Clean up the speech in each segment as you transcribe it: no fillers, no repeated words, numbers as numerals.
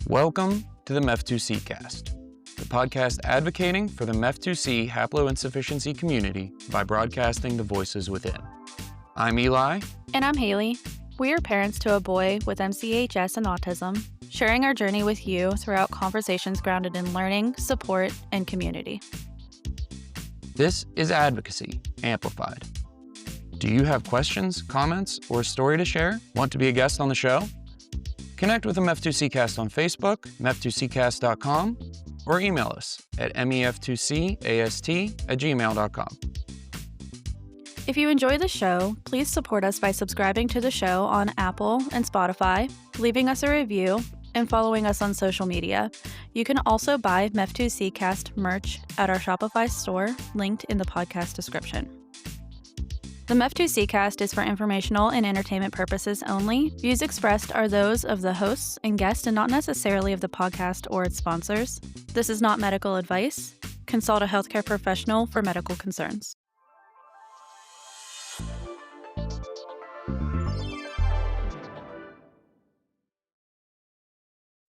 Welcome to the MEF2C cast, the podcast advocating for the MEF2C haploinsufficiency community by broadcasting the voices within. I'm Eli. And I'm Haley. We are parents to a boy with MCHS and autism, sharing our journey with you throughout conversations grounded in learning, support, and community. This is Advocacy Amplified. Do you have questions, comments, or a story to share? Want to be a guest on the show? Connect with the MEF2Ccast on Facebook, mef2ccast.com, or email us at mef2cast@gmail.com. If you enjoy the show, please support us by subscribing to the show on Apple and Spotify, leaving us a review, and following us on social media. You can also buy MEF2Ccast merch at our Shopify store, linked in the podcast description. The MEF2Ccast is for informational and entertainment purposes only. Views expressed are those of the hosts and guests and not necessarily of the podcast or its sponsors. This is not medical advice. Consult a healthcare professional for medical concerns.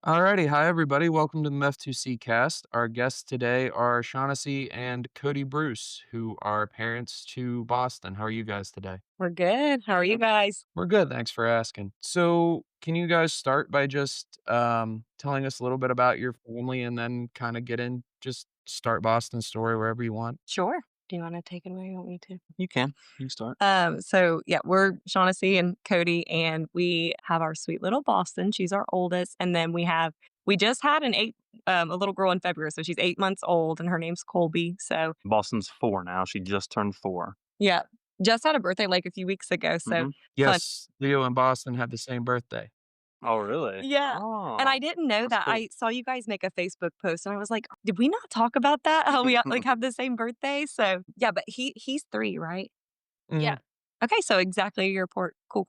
Alrighty, hi everybody. Welcome to the MEF2C cast. Our guests today are Shawnacy and Cody Bruce, who are parents to Boston. How are you guys today? We're good. How are you guys? We're good. Thanks for asking. So, can you guys start by just telling us a little bit about your family and then kind of just start Boston's story wherever you want? Sure. Do you want to take it away? You want me to? You can. You start. We're Shawnacy and Cody, and we have our sweet little Boston. She's our oldest, and then we just had a little girl in February, so she's 8 months old, and her name's Colby. So Boston's 4 now. She just turned 4. yeah, just had a birthday like a few weeks ago. So Yes, Leo and Boston had the same birthday. Oh, really? yeah. Oh, And I didn't know that. cool. I saw you guys make a Facebook post, and I was like, did we not talk about that? How we have the same birthday? So yeah, but he's 3, right? Mhm. Yeah. Okay, so exactly your report. Cool.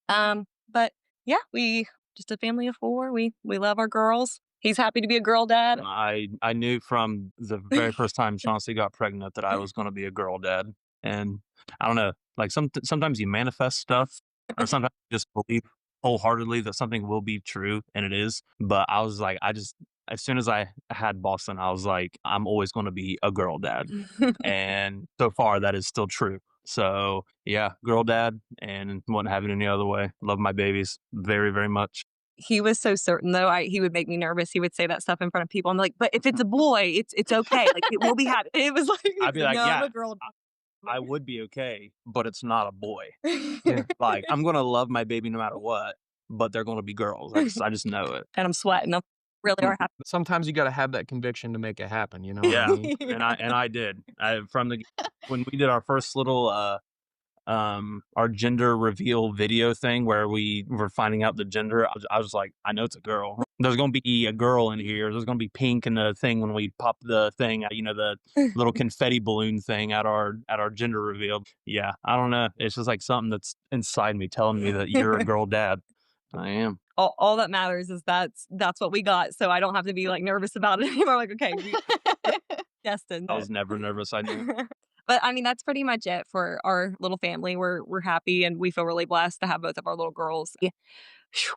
But yeah, we just a family of 4. We love our girls. He's happy to be a girl dad. I knew from the very first time Chauncey got pregnant that I was going to be a girl dad. And I don't know, like sometimes you manifest stuff, or sometimes you just believe wholeheartedly that something will be true, and it is. But I was like, as soon as I had Boston, I was like, I'm always going to be a girl dad. And so far, that is still true. So yeah, girl dad, and wouldn't have it any other way. Love my babies very, very much. He was so certain though. He would make me nervous. He would say that stuff in front of people. I'm like, but if it's a boy, it's okay. Like it will be happy. It was like, I'd be like, no, yeah, I'm a girl. I would be okay, but it's not a boy. Yeah. Like, I'm going to love my baby no matter what, but they're going to be girls. I just know it. And I'm sweating. I'm really are happy. Sometimes you got to have that conviction to make it happen. You know what Yeah. I mean? And I did. When we did our first little our gender reveal video thing where we were finding out the gender, I was like, I know it's a girl. There's going to be a girl in here. There's going to be pink in the thing when we pop the thing, the little confetti balloon thing at our gender reveal. Yeah, I don't know. It's just like something that's inside me telling me that you're a girl dad. I am. All that matters is that's what we got. So I don't have to be like nervous about it anymore. Like, okay, destined. I was never nervous. I knew. But I mean, that's pretty much it for our little family. We're happy, and we feel really blessed to have both of our little girls. Yeah.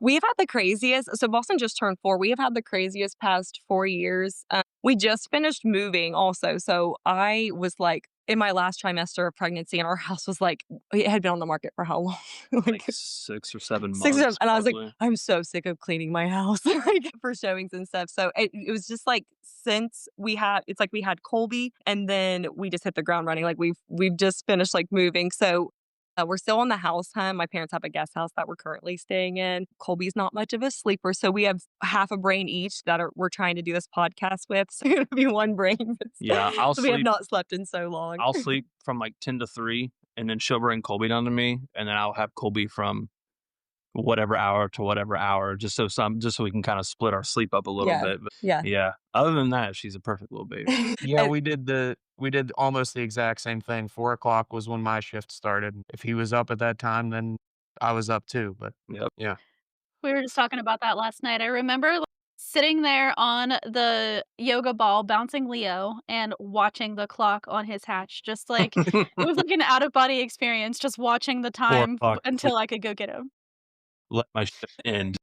We've had the craziest. So Boston just turned 4. We have had the craziest past 4 years. We just finished moving also. So I was like in my last trimester of pregnancy, and our house was like, it had been on the market for how long? Like 6 or 7 months. 6 or 7. And I was like, probably. I'm so sick of cleaning my house like, for showings and stuff. So it was just like, since we had Colby, and then we just hit the ground running. Like we've just finished like moving. So we're still on the house hunt. My parents have a guest house that we're currently staying in. Colby's not much of a sleeper, so we have half a brain each we're trying to do this podcast with. So it'll be one brain. Yeah, so we have not slept in so long. I'll sleep from like 10 to 3, and then she'll bring Colby down to me, and then I'll have Colby from whatever hour to whatever hour, just so we can kind of split our sleep up a little bit. But yeah. Other than that, she's a perfect little baby. Yeah, we did almost the exact same thing. 4 o'clock was when my shift started. If he was up at that time, then I was up too. But Yep. yeah. We were just talking about that last night. I remember sitting there on the yoga ball, bouncing Leo, and watching the clock on his hatch. Just like, it was like an out-of-body experience, just watching the time o'clock. until I could go get him. Let my shift end.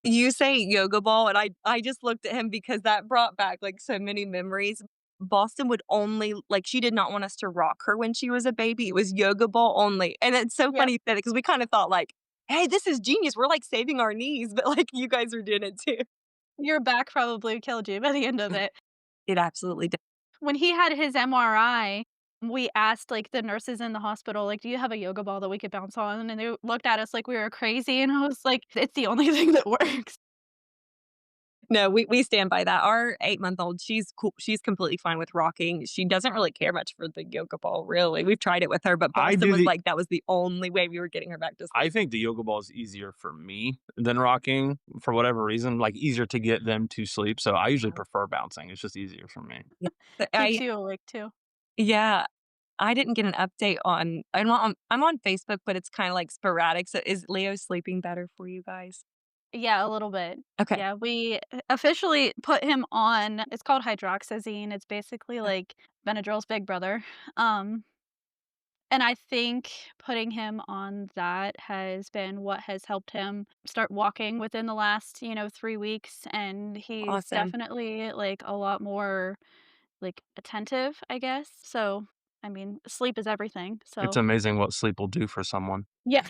You say yoga ball, and I just looked at him because that brought back, like, so many memories. Boston would only like, she did not want us to rock her when she was a baby. It was yoga ball only, and it's so Yep. funny that because we kinda thought like, "Hey, this is genius. We're, like, saving our knees," but, like, you guys are doing it too. Your back probably killed you by the end of it. It absolutely did. When he had his MRI, we asked, like, the nurses in the hospital, like, "Do you have a yoga ball that we could bounce on?" And they looked at us like we were crazy, and I was like, "It's the only thing that works." No, we stand by that. Our 8-month-old, she's cool. She's completely fine with rocking. She doesn't really care much for the yoga ball, really. We've tried it with her, but I Boston do was the like, that was the only way we were getting her back to I sleep. think the yoga ball is easier for me than rocking for whatever reason, like easier to get them to sleep. So I usually prefer bouncing. It's just easier for me. Yeah. But Keeps you awake too. yeah, I didn't get an update on I'm on Facebook, but it's kinda, like, sporadic. So is Leo sleeping better for you guys? Yeah, a little bit. Okay. Yeah, we officially put him on it's called hydroxyzine, it's basically like Benadryl's big brother, um, and I think putting him on that has been what has helped him start walking within the last, 3 weeks, and he's Awesome. definitely, like, a lot more, like, attentive, I guess, so, I mean, sleep is everything, It's so amazing what sleep will do for someone yeah.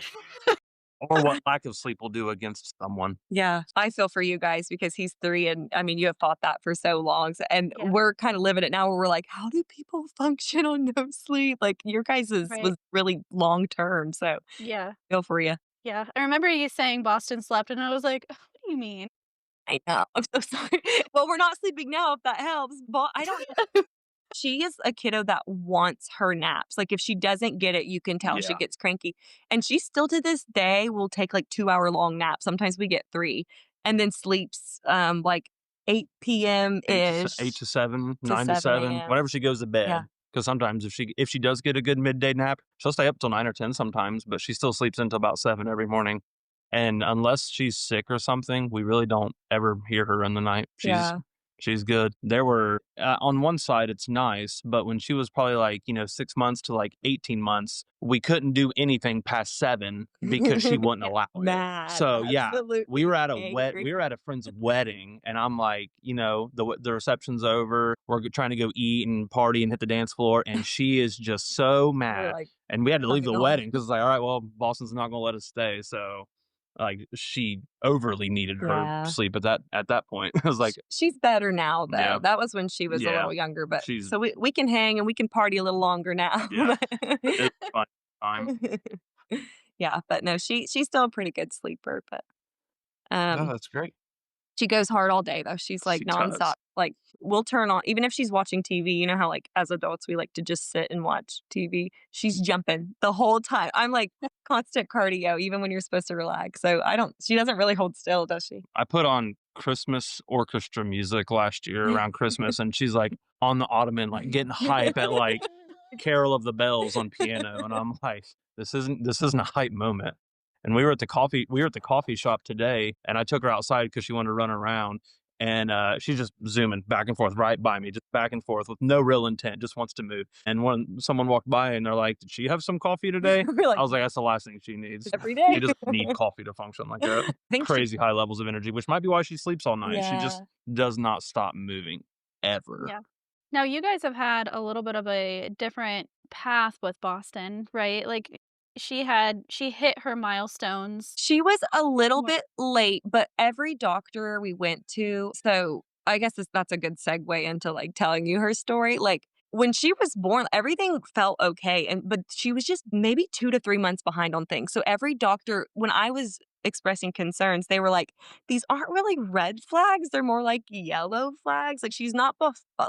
or what lack of sleep will do against someone. Yeah, I feel for you guys because he's 3, and, I mean, you have fought that for so long, and Yeah, we're kinda living it now where we're like, "How do people function on no sleep?" Like, your guys's right. was really long term, so Yeah, feel for you. yeah. I remember you saying Boston slept, and I was like, "What do you mean?" I know, I'm so sorry. Well, we're not sleeping now, if that helps, but I don't she is a kiddo that wants her naps. Like, if she doesn't get it, you can tell she Yeah. gets cranky. And she still to this day will take, like, 2-hour-long naps. Sometimes we get 3, and then sleeps, like, 8 8 PM-ish to 7, to 9 to 7 7, AM. whenever she goes to Yeah. bed. Because sometimes if she does get a good midday nap, she'll stay up till 9 or 10 sometimes, but she still sleeps until about 7 every morning. And unless she's sick or something, we really don't ever hear her in the night. Yeah. She's good. There were on one side it's nice, but when she was probably like, 6 months to like 18 months, we couldn't do anything past 7 because she wouldn't Yeah. allow it. Mad. So, yeah, we Absolutely were at a angry. we were at a friend's wedding, and I'm like, the reception's over. We're trying to go eat and party and hit the dance floor, and she is just so We're mad. like, And we had to leave coming the home. wedding because it's like, all right, well, Boston's not gonna let us stay. So like she overly needed her Yeah. sleep at that point. I was like, She's better now, though. yeah, That was when she was a yeah, little younger, but she's so we can hang and we can party a little longer now. yeah, it's fun time. Yeah, but no, she's still a pretty good sleeper, but, No, um, that's great. she goes hard all day, though. She's, like, She nonstop. does. Like, we'll turn on even if she's watching TV, you know how, like, as adults, we like to just sit and watch TV? She's jumping the whole time. I'm like, constant cardio even when you're supposed to relax, so I don't she doesn't really hold still, does she? I put on Christmas orchestra music last year around Christmas, and she's like on the ottoman, like getting hype at like Carol of the Bells on piano, and I'm like, this isn't a hype moment. And we were at the coffee shop today, and I took her outside because she wanted to run around, and she's just zooming back and forth right by me, just back and forth with no real intent, just wants to move. And when someone walked by and they're like, "Did she have some coffee today?" We're like, I was like, "That's the last thing she needs. every She day. doesn't need coffee to function like that." I think she Crazy high levels of energy, which might be why she sleeps all night. She just Yeah. does not stop moving ever. Yeah. Now you guys have had a little bit of a different path with Boston, right? Like, she hit her milestones. She was a little What bit late, but every doctor we went to so I guess that's a good segue into, like, telling you her story. Like, when she was born, everything felt okay, but she was just maybe 2 to 3 months behind on things. So every doctor when I was expressing concerns, they were like, "These aren't really red flags, they're more like yellow flags." Like, she's not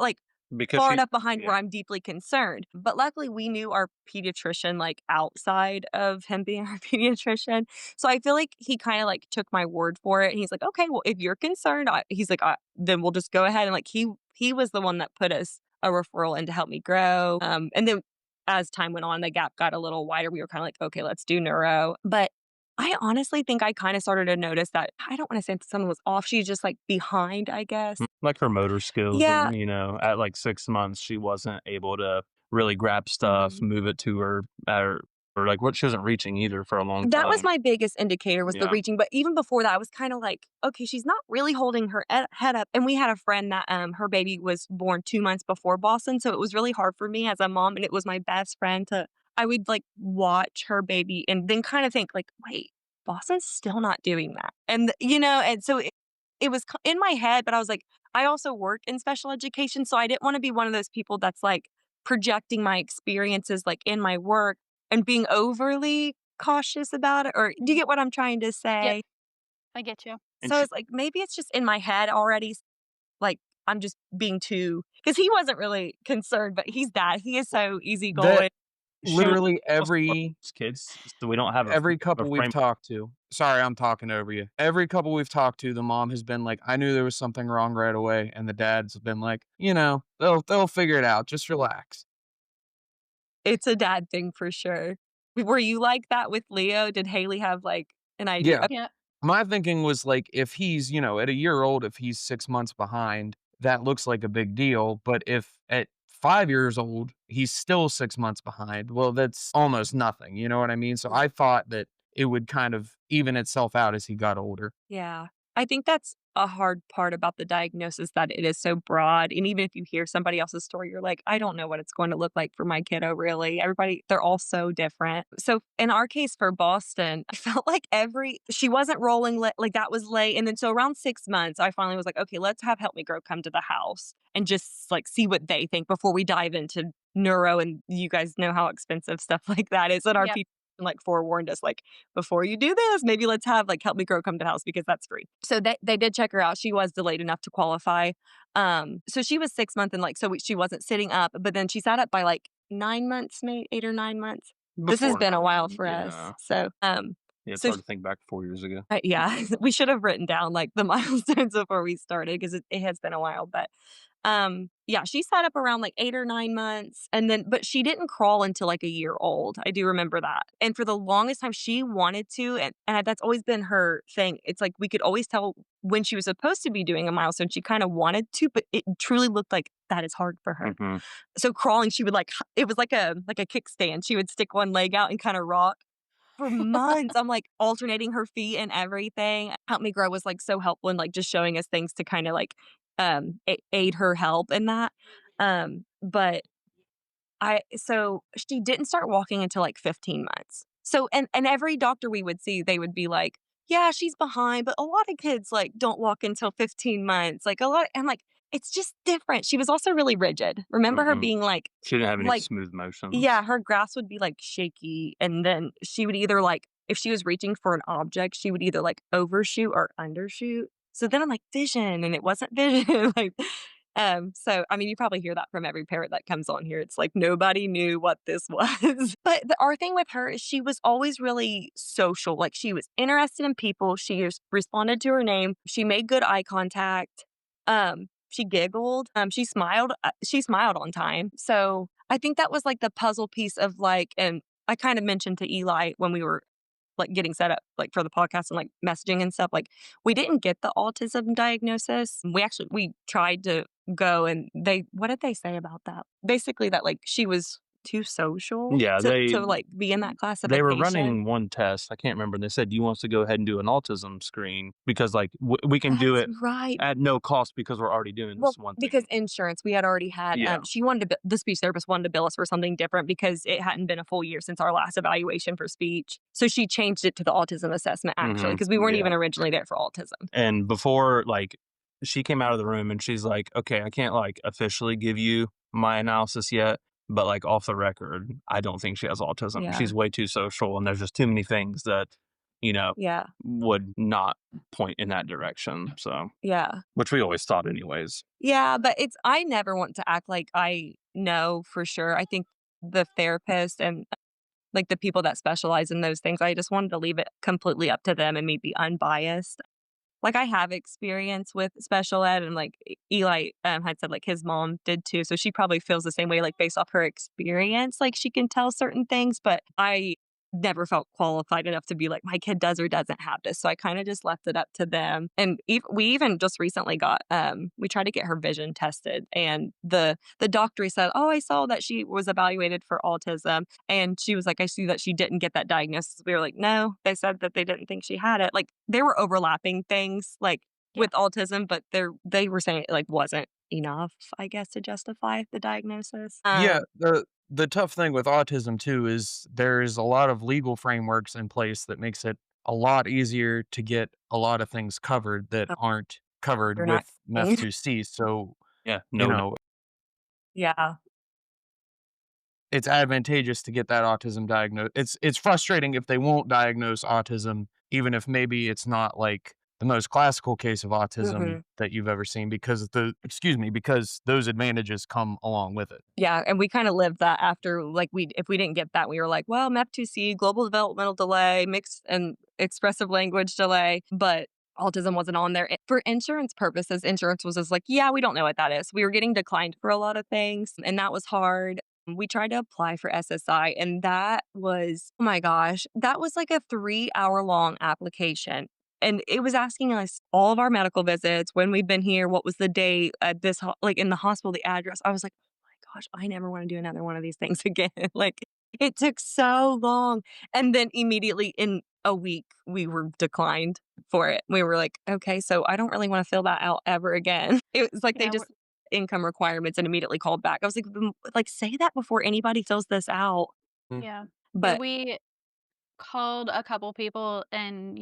like, Because far she enough behind Yeah. where I'm deeply concerned. But luckily, we knew our pediatrician, like, outside of him being our pediatrician. So I feel like he kinda, like, took my word for it, and he's like, "Okay, well, if you're concerned," he's like, then we'll just go ahead." And, like, he was the one that put us a referral in to help me grow. And then as time went on, the gap got a little wider. We were kinda like, "Okay, let's do neuro." But I honestly think I kinda started to notice that I don't wanna say something was off, she's just, like, behind, I guess. Like her motor skills, Yeah. at like 6 months, she wasn't able to really grab stuff, Mhm. move it to her, or or like what she wasn't reaching either for a long That was time. my biggest indicator was the Yeah. reaching, but even before that, I was kinda like, "Okay, she's not really holding her head up," and we had a friend that, her baby was born 2 months before Boston, so it was really hard for me as a mom, and it was my best friend to I would, like, watch her baby and then kinda think, like, "Wait, Boston's still not doing that," and, and so it was in my head, but I was like I also work in special education, so I didn't wanna be one of those people that's, like, projecting my experiences, like, in my work and being overly cautious about it, or do you get what I'm trying to Yep, say? I get you. And So she, it's like, maybe it's just in my head already, like, I'm just being too because he wasn't really concerned, but he's dad. He is so That easygoing. she was literally also one of every those kids, so we don't have every a couple we've frame. talked to, sorry, I'm talking over you. Every couple we've talked to, the mom has been like, "I knew there was something wrong right away," and the dad's been like, "They'll figure it out. Just relax." It's a dad thing for sure. Were you like that with Leo? Did Haley have, like, an idea? Yeah. Yeah. My thinking was like, if he's, at a year old, if he's 6 months behind, that looks like a big deal, but if at 5 years old, he's still 6 months behind, well, that's almost nothing, you know what I mean? So I thought that it would kind of even itself out as he got older. Yeah. I think that's a hard part about the diagnosis that it is so broad. And even if you hear somebody else's story, you're like, I don't know what it's going to look like for my kiddo, really. Everybody, they're all so different. So in our case for Boston, I felt like she wasn't rolling, like that was late. And then so around 6 months, I finally was like, okay, let's have Help Me Grow come to the house and just like see what they think before we dive into neuro. And you guys know how expensive stuff like that is. And our Yep. people like forewarned us, like, before you do this, maybe let's have like Help Me Grow come to the house because that's free. So they did check her out. She was delayed enough to qualify. So she was 6 months and like she wasn't sitting up, but then she sat up by like 9 months, maybe 8 or 9 months. This has Before been a while 9, for us. yeah. So Yeah, it's so hard to think back 4 years ago. yeah, we should have written down like the milestones before we started because it has been a while. But yeah, she sat up around like 8 or 9 months and then, but she didn't crawl until like a year old. I do remember that. And for the longest time, she wanted to. And that's always been her thing. It's like we could always tell when she was supposed to be doing a milestone, she kind of wanted to, but it truly looked like that is hard for her. Mhm. So crawling, she would it was like a kickstand. She would stick one leg out and kind of rock for months. I'm like alternating her feet and everything. Help Me Grow was like so helpful and like just showing us things to kind of like aid her help in that. But so she didn't start walking until like 15 months. So and every doctor we would see, they would be like, "Yeah, she's behind, but a lot of kids like don't walk until 15 months." Like a lot I'm like, "It's just different." She was also really rigid. Remember her Mhm. being She didn't have any like smooth motions. yeah, her grasp would be like shaky and then she would either like if she was reaching for an object, she would either like overshoot or undershoot. So then I'm like, vision, and it wasn't vision. Like, so I mean, you probably hear that from every parent that comes on here. It's like nobody knew what this was. But our thing with her is she was always really social. Like she was interested in people. She responded to her name. She made good eye contact. She giggled. She smiled. She smiled on time. So I think that was like the puzzle piece of like, and I kind of mentioned to Eli when we were like getting set up like for the podcast and like messaging and stuff, like we didn't get the autism diagnosis. We tried to go and what did they say about that? Basically that like she was too social Yeah, to like be in that they were classification. running one test, I can't remember, and they said, "Do you want us to go ahead and do an autism screen?" Because, like, we can do That's it right. at no cost because we're already doing Well, this one because thing. insurance, we had already had, Yeah. she wanted to, the speech therapist wanted to bill us for something different because it hadn't been a full year since our last evaluation for speech. So she changed it to the autism assessment actually, Mhm. because we weren't Yeah. even originally there for autism. And before, like, she came out of the room and she's like, "Okay, I can't, like, officially give you my analysis yet, but, like, off the record, I don't think she has autism. Yeah. She's way too social, and there's just too many things that, Yeah. would not point in that direction." So, Yeah. which we always thought anyways. Yeah. But I never want to act like I know for sure. I think the therapist and like the people that specialize in those things, I just wanted to leave it completely up to them and me be unbiased. Like, I have experience with special ed and, like, Eli, had said, like, his mom did too, so she probably feels the same way, like, based off her experience, like, she can tell certain things, but I never felt qualified enough to be like, my kid does or doesn't have this. So I kind of just left it up to them. And we even just recently got, we tried to get her vision tested, and the doctor said, oh, I saw that she was evaluated for autism. And she was like, I see that she didn't get that diagnosis. We were like, no, they said that they didn't think she had it. Like there were overlapping things like with autism, but they were saying it like wasn't enough, I guess, to justify the diagnosis. Yeah, the tough thing with autism too is there's a lot of legal frameworks in place that makes it a lot easier to get a lot of things covered that aren't covered You're not with kidding. MEF2C. So, Yeah, you no doubt. know, Yeah. it's advantageous to get that autism diagnosed. It's frustrating if they won't diagnose autism, even if maybe it's not like the most classical case of autism Mhm. that you've ever seen, because because those advantages come along with it. Yeah, and we kinda lived that after, like, if we didn't get that, we were like, "Well, MEP2C, global developmental delay, mixed and expressive language delay," but autism wasn't on there. For insurance purposes, insurance was just like, "Yeah, we don't know what that is." We were getting declined for a lot of things, and that was hard. We tried to apply for SSI, and that was, oh my gosh, that was like a 3-hour-long application, and it was asking us all of our medical visits, when we've been here, what was the date, at this ho like, in the hospital, the address. I was like, gosh, I never wanna do another one of these things again. Like, it took so long, and then immediately in a week, we were declined for it. We were like, "Okay, so I don't really wanna fill that out ever again." It was like they Yeah, just income requirements and immediately called back. I was like, like, say that before anybody fills this out." Mm. yeah. Yeah, But we called a couple people and,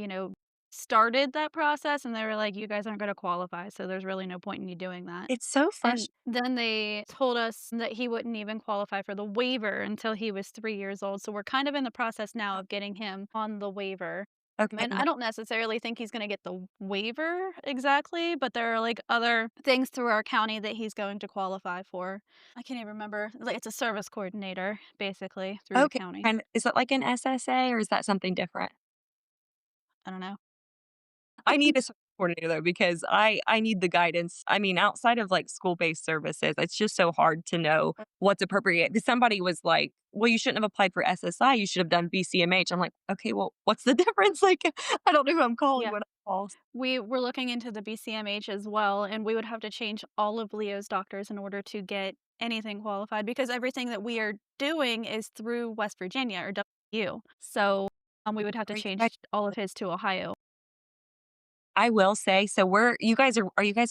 started that process, and they were like, "You guys aren't gonna qualify, so there's really no point in you doing that." it's so And frustrating. then they told us that he wouldn't even qualify for the waiver until he was 3 years old, so we're kind of in the process now of getting him on the waiver. Okay, And I don't necessarily think he's gonna get the waiver exactly, but there are, like, other things through our county that he's going to qualify for. I can't even remember. Like, it's a service coordinator, basically, through the okay, county. and is that like an SSA or is that something different? I don't know. I need a support coordinator though because I need the guidance. I mean, outside of like school-based services, it's just so hard to know what's appropriate. Because somebody was like, "Well, you shouldn't have applied for SSI. You should have done BCMH." I'm like, "Okay, well, what's the difference?" Like, I don't know who I'm calling Yeah. when I call. We were looking into the BCMH as well, and we would have to change all of Leo's doctors in order to get anything qualified because everything that we are doing is through West Virginia or WU. So, we would have to change all of his to Ohio. I will say, so are you guys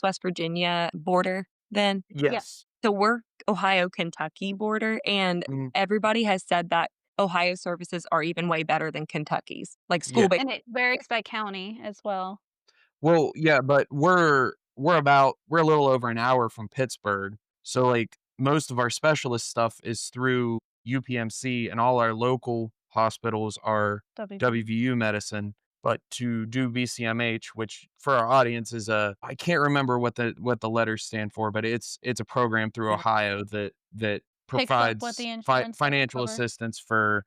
West Virginia border then? Yeah. Yes. So we're Ohio Kentucky border, and Mhm. everybody has said that Ohio services are even way better than Kentucky's, like Yeah. school-based. And it varies by county as well. Well, yeah, but we're a little over an hour from Pittsburgh. So like most of our specialist stuff is through UPMC, and all our local hospitals are WV. WVU medicine. But to do BCMH, which for our audience is I can't remember what the letters stand for, but it's a program through Ohio that Picks up what provides the insurance doesn't financial cover, assistance for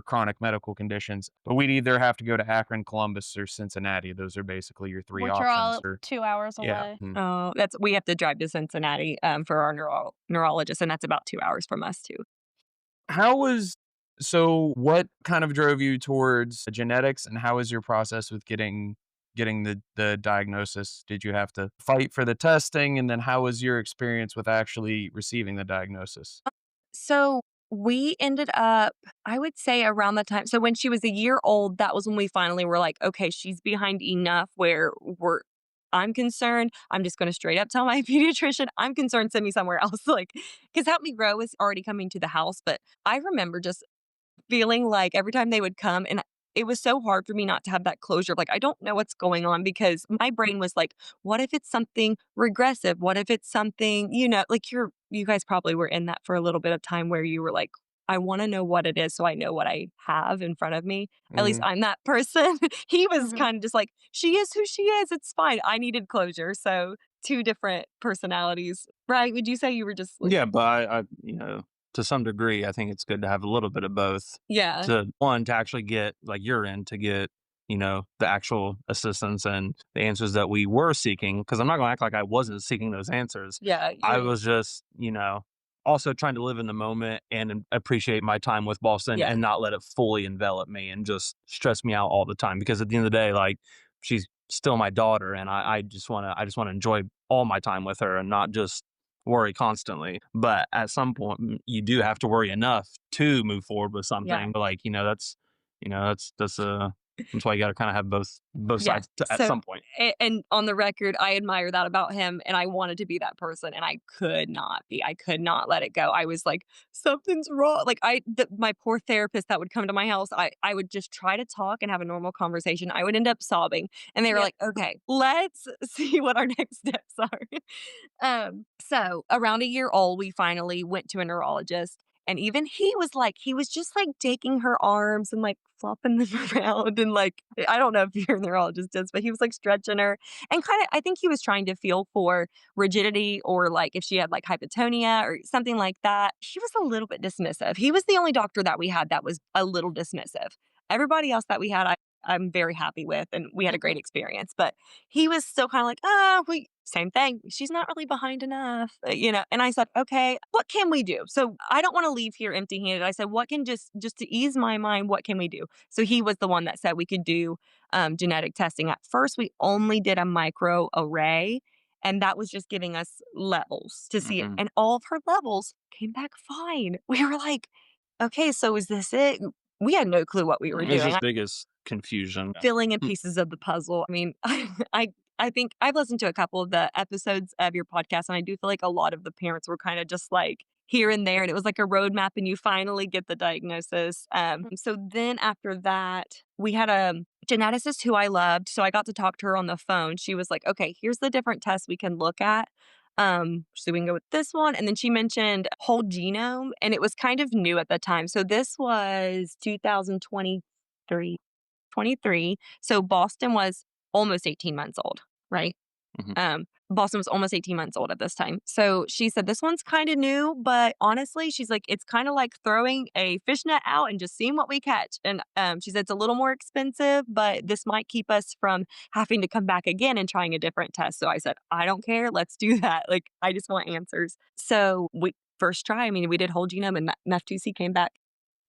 chronic medical conditions. But we'd either have to go to Akron, Columbus, or Cincinnati. Those are basically your three which are options. all Or 2 hours yeah. away. Oh, that's we have to drive to Cincinnati, for our neurologist, and that's about 2 hours from us too. How was so what kind of drove you towards genetics, and how was your process with getting the diagnosis? Did you have to fight for the testing, and then how was your experience with actually receiving the diagnosis? So, we ended up, I would say around the time, so when she was a year old, that was when we finally were like, "Okay, she's behind enough where I'm concerned. I'm just gonna straight up tell my pediatrician, 'I'm concerned, send me somewhere else.'" Like, because Help Me Grow is already coming to the house, but I remember just feeling like every time they would come, and it was so hard for me not to have that closure of like, I don't know what's going on because my brain was like, what if it's something regressive? What if it's something, like you guys probably were in that for a little bit of time where you were like, I want to know what it is so I know what I have in front of me. At least Mhm. I'm that person. He was Mhm. kind of just like, she is who she is. It's fine. I needed closure. So two different personalities. Right? Would you say you were just like, Yeah, but to some degree, I think it's good to have a little bit of both. yeah, To actually get like you're in to get, the actual assistance and the answers that we were seeking. Because I'm not going to act like I wasn't seeking those answers. yeah, I you're was just, also trying to live in the moment and appreciate my time with Boston Yeah. and not let it fully envelop me and just stress me out all the time. Because at the end of the day, like, she's still my daughter, and I just want to enjoy all my time with her and not just worry constantly. But at some point, you do have to worry enough to move forward with something. Yeah. But like, that's why you got to kind of have both Yeah. sides at So, some point. and on the record, I admire that about him, and I wanted to be that person, and I could not be. I could not let it go. I was like, something's wrong. Like my poor therapist that would come to my house, I would just try to talk and have a normal conversation. I would end up sobbing, and they were like, "Okay, let's see what our next steps are." So around a year old, we finally went to a neurologist. And even he was just like taking her arms and like flopping them around. And like, I don't know if your neurologist does, but he was like stretching her and kind of, I think he was trying to feel for rigidity or like if she had like hypotonia or something like that. He was a little bit dismissive. He was the only doctor that we had that was a little dismissive. Everybody else that we had, I'm very happy with, and we had a great experience. But he was still kind of like, same thing. She's not really behind enough, And I said, okay, what can we do? So I don't want to leave here empty-handed. I said, what can just to ease my mind, what can we do? So he was the one that said we could do genetic testing. At first, we only did a micro array, and that was just giving us levels to see it. And all of her levels came back fine. We were like, okay, so is this it? We had no clue what we were It's doing. just biggest confusion. Filling in pieces of the puzzle. I mean, I think I've listened to a couple of the episodes of your podcast, and I do feel like a lot of the parents were kind of just like here and there, and it was like a roadmap, and you finally get the diagnosis. So then after that, we had a geneticist who I loved, so I got to talk to her on the phone. She was like, "Okay, here's the different tests we can look at. So we can go with this one." And then she mentioned whole genome, and it was kind of new at the time. So this was 2023. So Boston was almost 18 months old, right? Boston was almost 18 months old at this time. So she said, this one's kind of new, but honestly, she's like, it's kind of like throwing a fishnet out and just seeing what we catch. And she said, it's a little more expensive, but this might keep us from having to come back again and trying a different test. So I said, I don't care. Let's do that. Like, I just want answers. So first try, we did whole genome and MEF2C came back.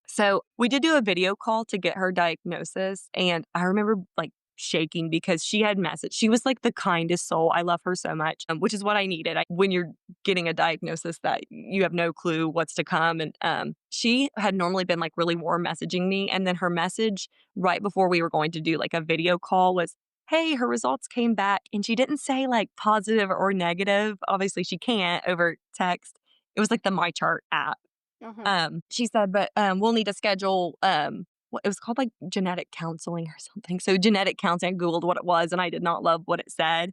So we did do a video call to get her diagnosis. And I remember like shaking because she had messaged. She was like the kindest soul. I love her so much, which is what I needed. When you're getting a diagnosis that you have no clue what's to come. And she had normally been like really warm messaging me. And then her message right before we were going to do like a video call was, hey, her results came back. And she didn't say like positive or negative. Obviously she can't over text. It was like the MyChart app. She said, but we'll need to schedule it was called like genetic counseling or something. So genetic counseling, I Googled what it was, and I did not love what it said.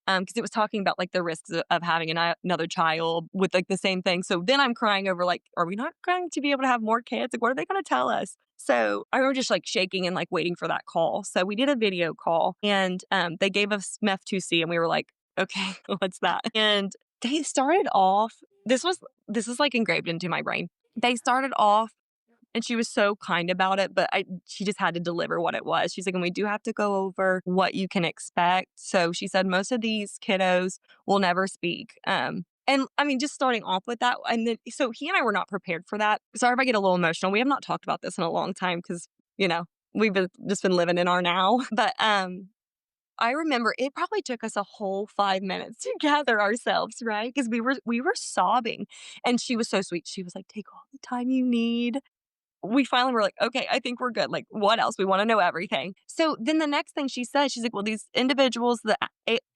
Because it was talking about like the risks of having another child with like the same thing. So then I'm crying over like, are we not going to be able to have more kids? Like, what are they going to tell us? So I remember just like shaking and like waiting for that call. So we did a video call, and they gave us MEF2C, and we were like, okay, what's that? And they started off. This is like engraved into my brain. They started off, and she was so kind about it, but she just had to deliver what it was. She's like, and we do have to go over what you can expect. So she said, most of these kiddos will never speak. And just starting off with that. And then, so he and I were not prepared for that. Sorry if I get a little emotional. We have not talked about this in a long time because, we've just been living in our now. But, I remember it probably took us a whole 5 minutes to gather ourselves, right? Because we were sobbing, and she was so sweet. She was like, take all the time you need. We finally were like, okay, I think we're good. Like, what else? We want to know everything. So then the next thing she said, she's like, well, these individuals, the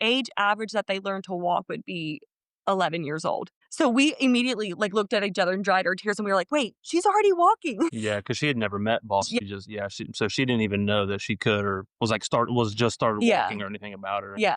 age average that they learn to walk would be 11 years old. So we immediately like looked at each other and dried our tears, and we were like, wait, she's already walking. Yeah, because she had never met Boss. Yeah. So she didn't even know that she could or was just started walking or anything about her. Yeah,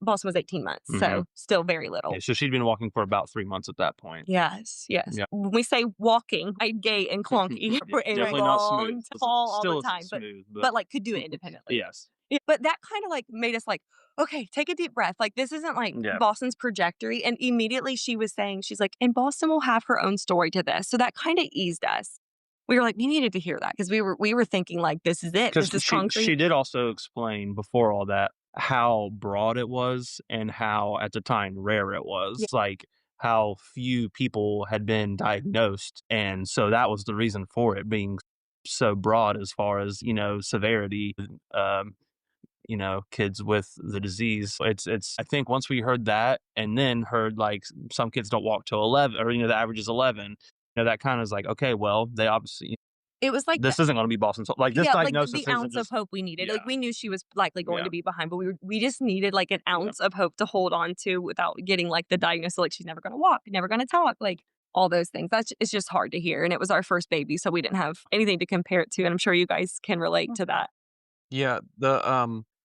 Boston was 18 months, so still very little. Yeah, so she'd been walking for about 3 months at that point. Yes. Yeah. When we say walking, I gait and clunky for a Definitely long, not smooth. tall Still all the time, smooth, but like could do it independently. Yes. Yeah, but that kind of like made us like, okay, take a deep breath. Like, this isn't like Boston's trajectory. And immediately she was saying, she's like, and Boston will have her own story to this. So that kind of eased us. We were like, we needed to hear that because we were thinking like, this is it. This is concrete. She did also explain before all that how broad it was and how at the time rare it was. Yeah. Like how few people had been diagnosed. And so that was the reason for it being so broad as far as, severity. Um, kids with the disease. It's I think once we heard that and then heard like some kids don't walk till 11 or the average is 11, that kind of is like, okay, well, they obviously It was like this isn't going to be Boston. So, like this yeah, like the diagnosis isn't ounce of just hope we needed. yeah, Like we knew she was likely going yeah, to be behind, but we just needed like an yeah. ounce of hope to hold on to without getting like the diagnosis like she's never going to walk, never going to talk, like all those things. It's just hard to hear. And it was our first baby, so we didn't have anything to compare it to. And I'm sure you guys can relate to that, Yeah,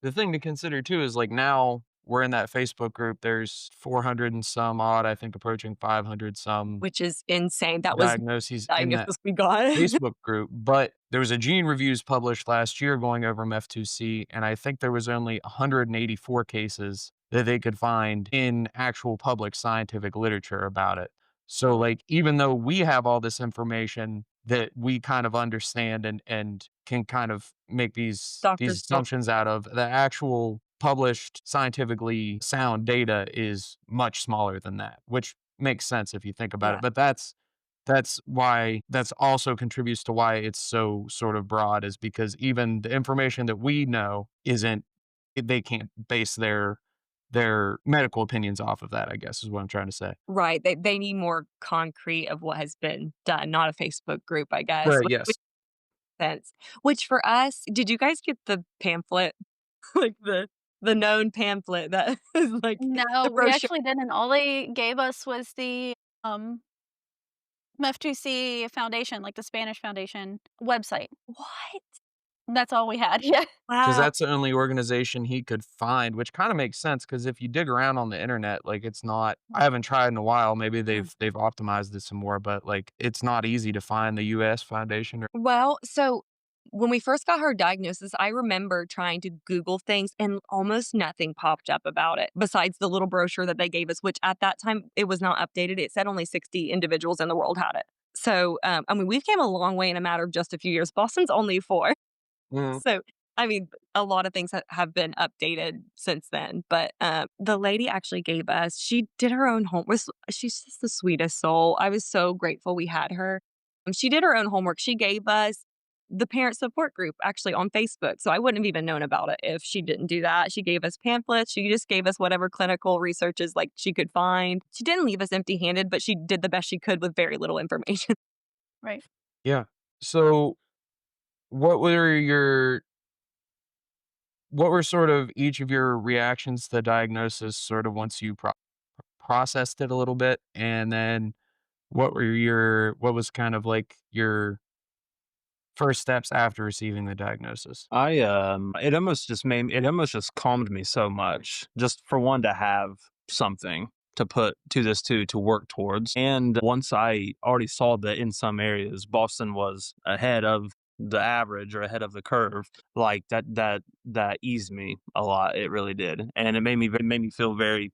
the thing to consider too is like now we're in that Facebook group. There's 400 and some odd, I think approaching 500 some which is insane. That was the diagnoses in that diagnosis we got. Facebook group. But there was a gene reviews published last year going over MEF2C, and I think there was only 184 cases that they could find in actual public scientific literature about it. So like even though we have all this information that we kind of understand and can kind of make these Doctors still, assumptions out of, the actual published scientifically sound data is much smaller than that, which makes sense if you think about yeah. it. But that's why that's also contributes to why it's so sort of broad, is because even the information that we know isn't, they can't base their medical opinions off of that, I guess is what I'm trying to say. Right. They need more concrete of what has been done, not a Facebook group, I guess. Right, Which yes. makes sense. Which for us, did you guys get the pamphlet? Like the known pamphlet that is like No, the we brochure. actually didn't. All they gave us was the MEF2C Foundation, like the Spanish Foundation website. What? That's all we had. Yeah. 'Cause Wow. that's the only organization he could find, which kinda makes sense. Because if you dig around on the internet, like, it's not, I haven't tried in a while, maybe they've optimized it some more, but, like, it's not easy to find the US Foundation or Well, so when we first got her diagnosis, I remember trying to Google things and almost nothing popped up about it besides the little brochure that they gave us, which at that time it was not updated. It said only 60 individuals in the world had it. So, I mean, we've came a long way in a matter of just a few years. Boston's only 4. Mhm. So, I mean, a lot of things have been updated since then. But the lady actually gave us, she did her own homework. She's just the sweetest soul. I was so grateful we had her. She did her own homework. She gave us the parent support group actually on Facebook. So I wouldn't have even known about it if she didn't do that. She gave us pamphlets. She just gave us whatever clinical researches like she could find. She didn't leave us empty handed, but she did the best she could with very little information. Right. Yeah. So, what were your what were sort of each of your reactions to the diagnosis sort of once you processed it a little bit? And then what was kind of like your first steps after receiving the diagnosis? it almost just calmed me so much just for one to have something to put to this to work towards. And once I already saw that in some areas Boston was ahead of the average or ahead of the curve, like that eased me a lot. It really did. And it made me feel very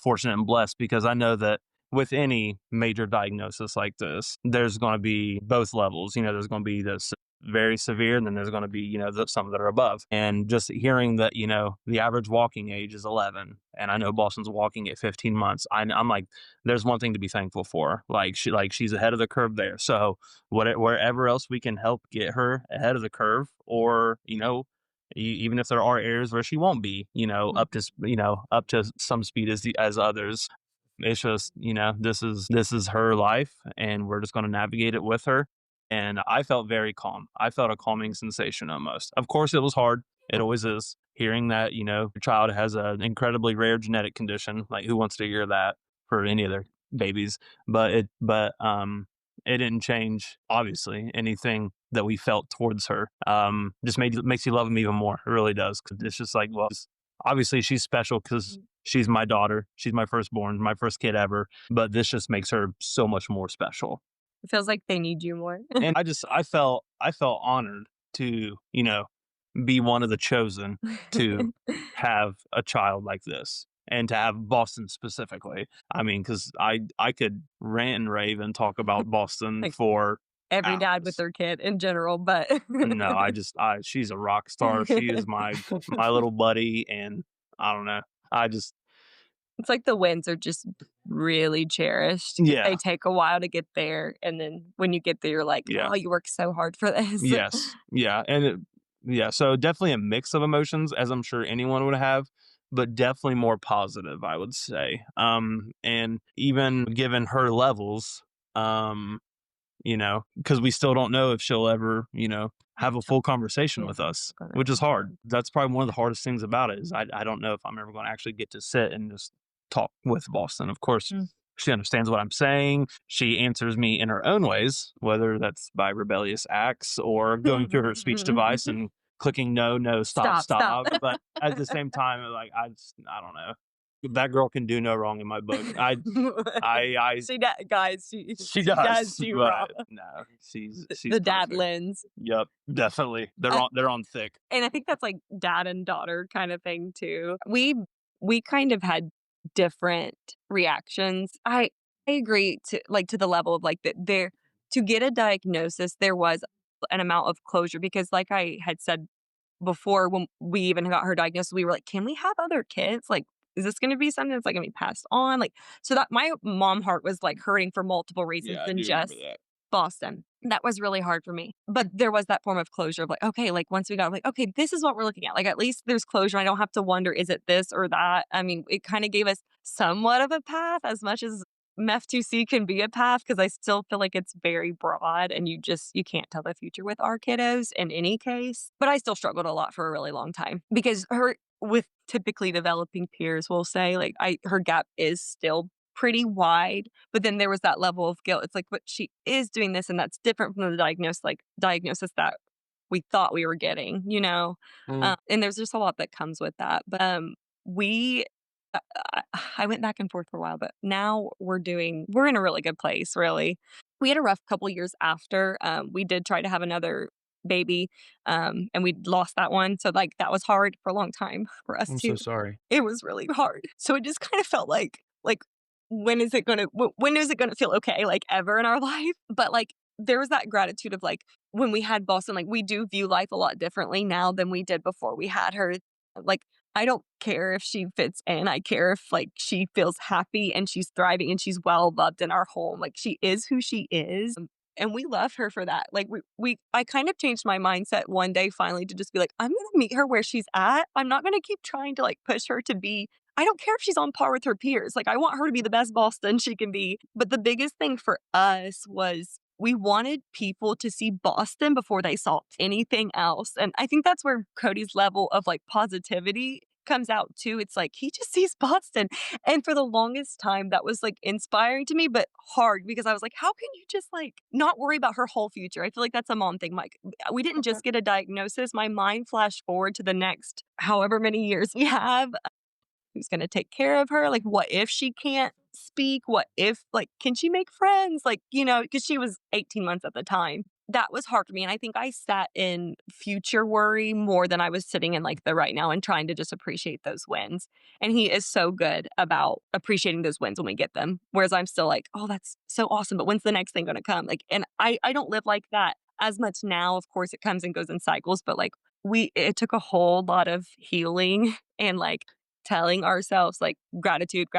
fortunate and blessed because I know that with any major diagnosis like this, there's going to be both levels. There's going to be this very severe, and then there's going to be some that are above. And just hearing that the average walking age is 11, and I know Boston's walking at 15 months. I'm like, there's one thing to be thankful for. Like she's ahead of the curve there. So wherever else we can help get her ahead of the curve, or even if there are areas where she won't be, up to some speed as others. It's just, this is her life and we're just going to navigate it with her. And I felt very calm. I felt a calming sensation almost. Of course, it was hard. It always is. Hearing that, your child has an incredibly rare genetic condition. Like, who wants to hear that for any of their babies? It didn't change, obviously, anything that we felt towards her. Just makes you love him even more. It really does. 'Cause it's just like, well, obviously she's special because she's my daughter. She's my firstborn, my first kid ever. But this just makes her so much more special. It feels like they need you more. And I felt honored to, be one of the chosen to have a child like this and to have Boston specifically. I mean, because I could rant and rave and talk about Boston Like for every dad with hours. their kid in general, but No, she's a rock star. She is my little buddy, and I don't know. I just It's like the wins are just really cherished. Yeah. They take a while to get there, and then when you get there, you're like, Yeah. "Oh, you worked so hard for this." Yes. Yeah. Yeah. So definitely a mix of emotions, as I'm sure anyone would have, but definitely more positive, I would say. And even given her levels, um, because we still don't know if she'll ever, have a full conversation Yeah. with us, which is hard. That's probably one of the hardest things about it is I don't know if I'm ever going to actually get to sit and just talk with Boston. Of course, Mm. she understands what I'm saying. She answers me in her own ways, whether that's by rebellious acts or going through her speech device and clicking no, no, stop, Stop. stop. But at the same time, like I don't know. That girl can do no wrong in my book. I Guys, she she does does, do wrong. but no, she's The dad perfect. lens. Yep, definitely. Uh, They're on thick. and I think that's like dad and daughter kind of thing too. We kind of had different reactions. I agree to the level of like that there to get a diagnosis, there was an amount of closure because like I had said before when we even got her diagnosis, we were like, "Can we have other kids? Like, is this gonna be something that's, like, gonna be passed on?" Like, so that my mom heart was, like, hurting for multiple reasons Yeah, I than do remember just that. Boston. That was really hard for me. But there was that form of closure of, like, okay, like, once we got, like, okay, this is what we're looking at. Like, at least there's closure. I don't have to wonder, is it this or that? I mean, it kinda gave us somewhat of a path as much as MEF2C can be a path because I still feel like it's very broad and you can't tell the future with our kiddos in any case. But I still struggled a lot for a really long time because her with typically developing peers will say like her gap is still pretty wide, but then there was that level of guilt. It's like, but she is doing this and that's different from the diagnosis that we thought we were getting, you know? And there's just a lot that comes with that. But we uh, I went back and forth for a while, but now we're in a really good place, really. We had a rough couple years after. We did try to have another baby, and we lost that one. So like that was hard for a long time for us I'm too. so sorry. It was really hard. So it just kind of felt like when is it gonna feel okay, like ever in our life? But like there was that gratitude of like when we had Boston, like we do view life a lot differently now than we did before we had her. Like I don't care if she fits in. I care if like she feels happy and she's thriving and she's well loved in our home. Like she is who she is. And we love her for that. Like I kind of changed my mindset one day finally to just be like, I'm gonna meet her where she's at. I'm not gonna keep trying to like push her to be I don't care if she's on par with her peers. Like, I want her to be the best Boston she can be. But the biggest thing for us was we wanted people to see Boston before they saw anything else. And I think that's where Cody's level of like positivity comes out too. It's like he just sees Boston. And for the longest time, that was like inspiring to me, but hard because I was like, how can you just like not worry about her whole future? I feel like that's a mom thing. Like, we didn't just get a diagnosis. My mind flashed forward to the next however many years we have. Who's gonna take care of her? Like, what if she can't speak? What if, like, can she make friends? Like, because she was 18 months at the time. That was hard for me. And I think I sat in future worry more than I was sitting in like the right now and trying to just appreciate those wins. And he is so good about appreciating those wins when we get them. Whereas I'm still like, oh, that's so awesome. But when's the next thing gonna come? Like, and I don't live like that as much now. Of course, it comes and goes in cycles, but like it took a whole lot of healing and like telling ourselves like gratitude,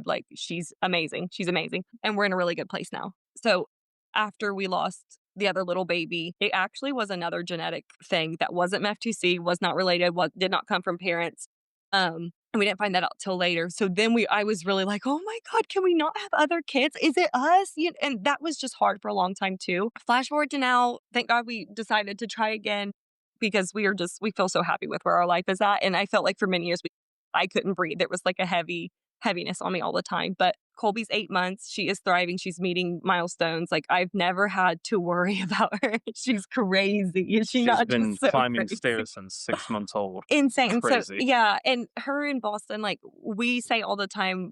like she's amazing. She's amazing. And we're in a really good place now. So after we lost the other little baby, it actually was another genetic thing that wasn't MEF2C, was not related, did not come from parents. And we didn't find that out till later. So then I was really like, oh my God, can we not have other kids? Is it us? And that was just hard for a long time too. Flash forward to now, thank God we decided to try again because we feel so happy with where our life is at. And I felt like for many years, I couldn't breathe. It was like a heaviness on me all the time. But Colby's 8 months. She is thriving. She's meeting milestones. Like I've never had to worry about her. She's crazy. Is she She's not been just so climbing crazy? stairs since 6 months old. Insane. So Crazy. yeah, and her in Boston, like we say all the time,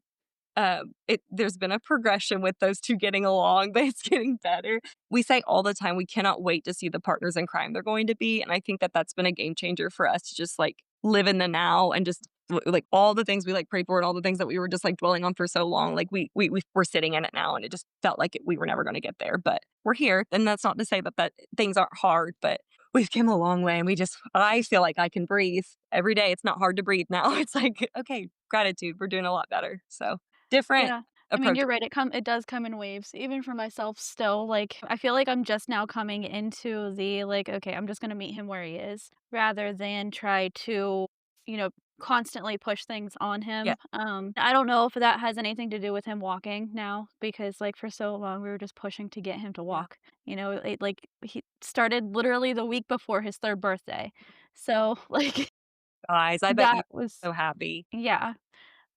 there's been a progression with those two getting along, but it's getting better. We say all the time we cannot wait to see the partners in crime they're going to be, and I think that that's been a game changer for us to just like live in the now and just like all the things we like prayed for and all the things that we were just like dwelling on for so long, like we're sitting in it now, and it just felt like we were never going to get there, but we're here. And that's not to say that things aren't hard, but we've come a long way, and I feel like I can breathe every day. It's not hard to breathe now. It's like, okay, gratitude. We're doing a lot better. So different Yeah. I mean, approach. you're right, it does come in waves, even for myself still, like, I feel like I'm just now coming into the, like, "Okay, I'm just gonna meet him where he is," rather than try to, you know, constantly push things on Yeah. him. I don't know if that has anything to do with him walking now because, like, for so long, we were just pushing to get him to Yeah. walk, he started literally the week before his 3rd birthday. So, like, Guys, I bet that you're was so happy. yeah.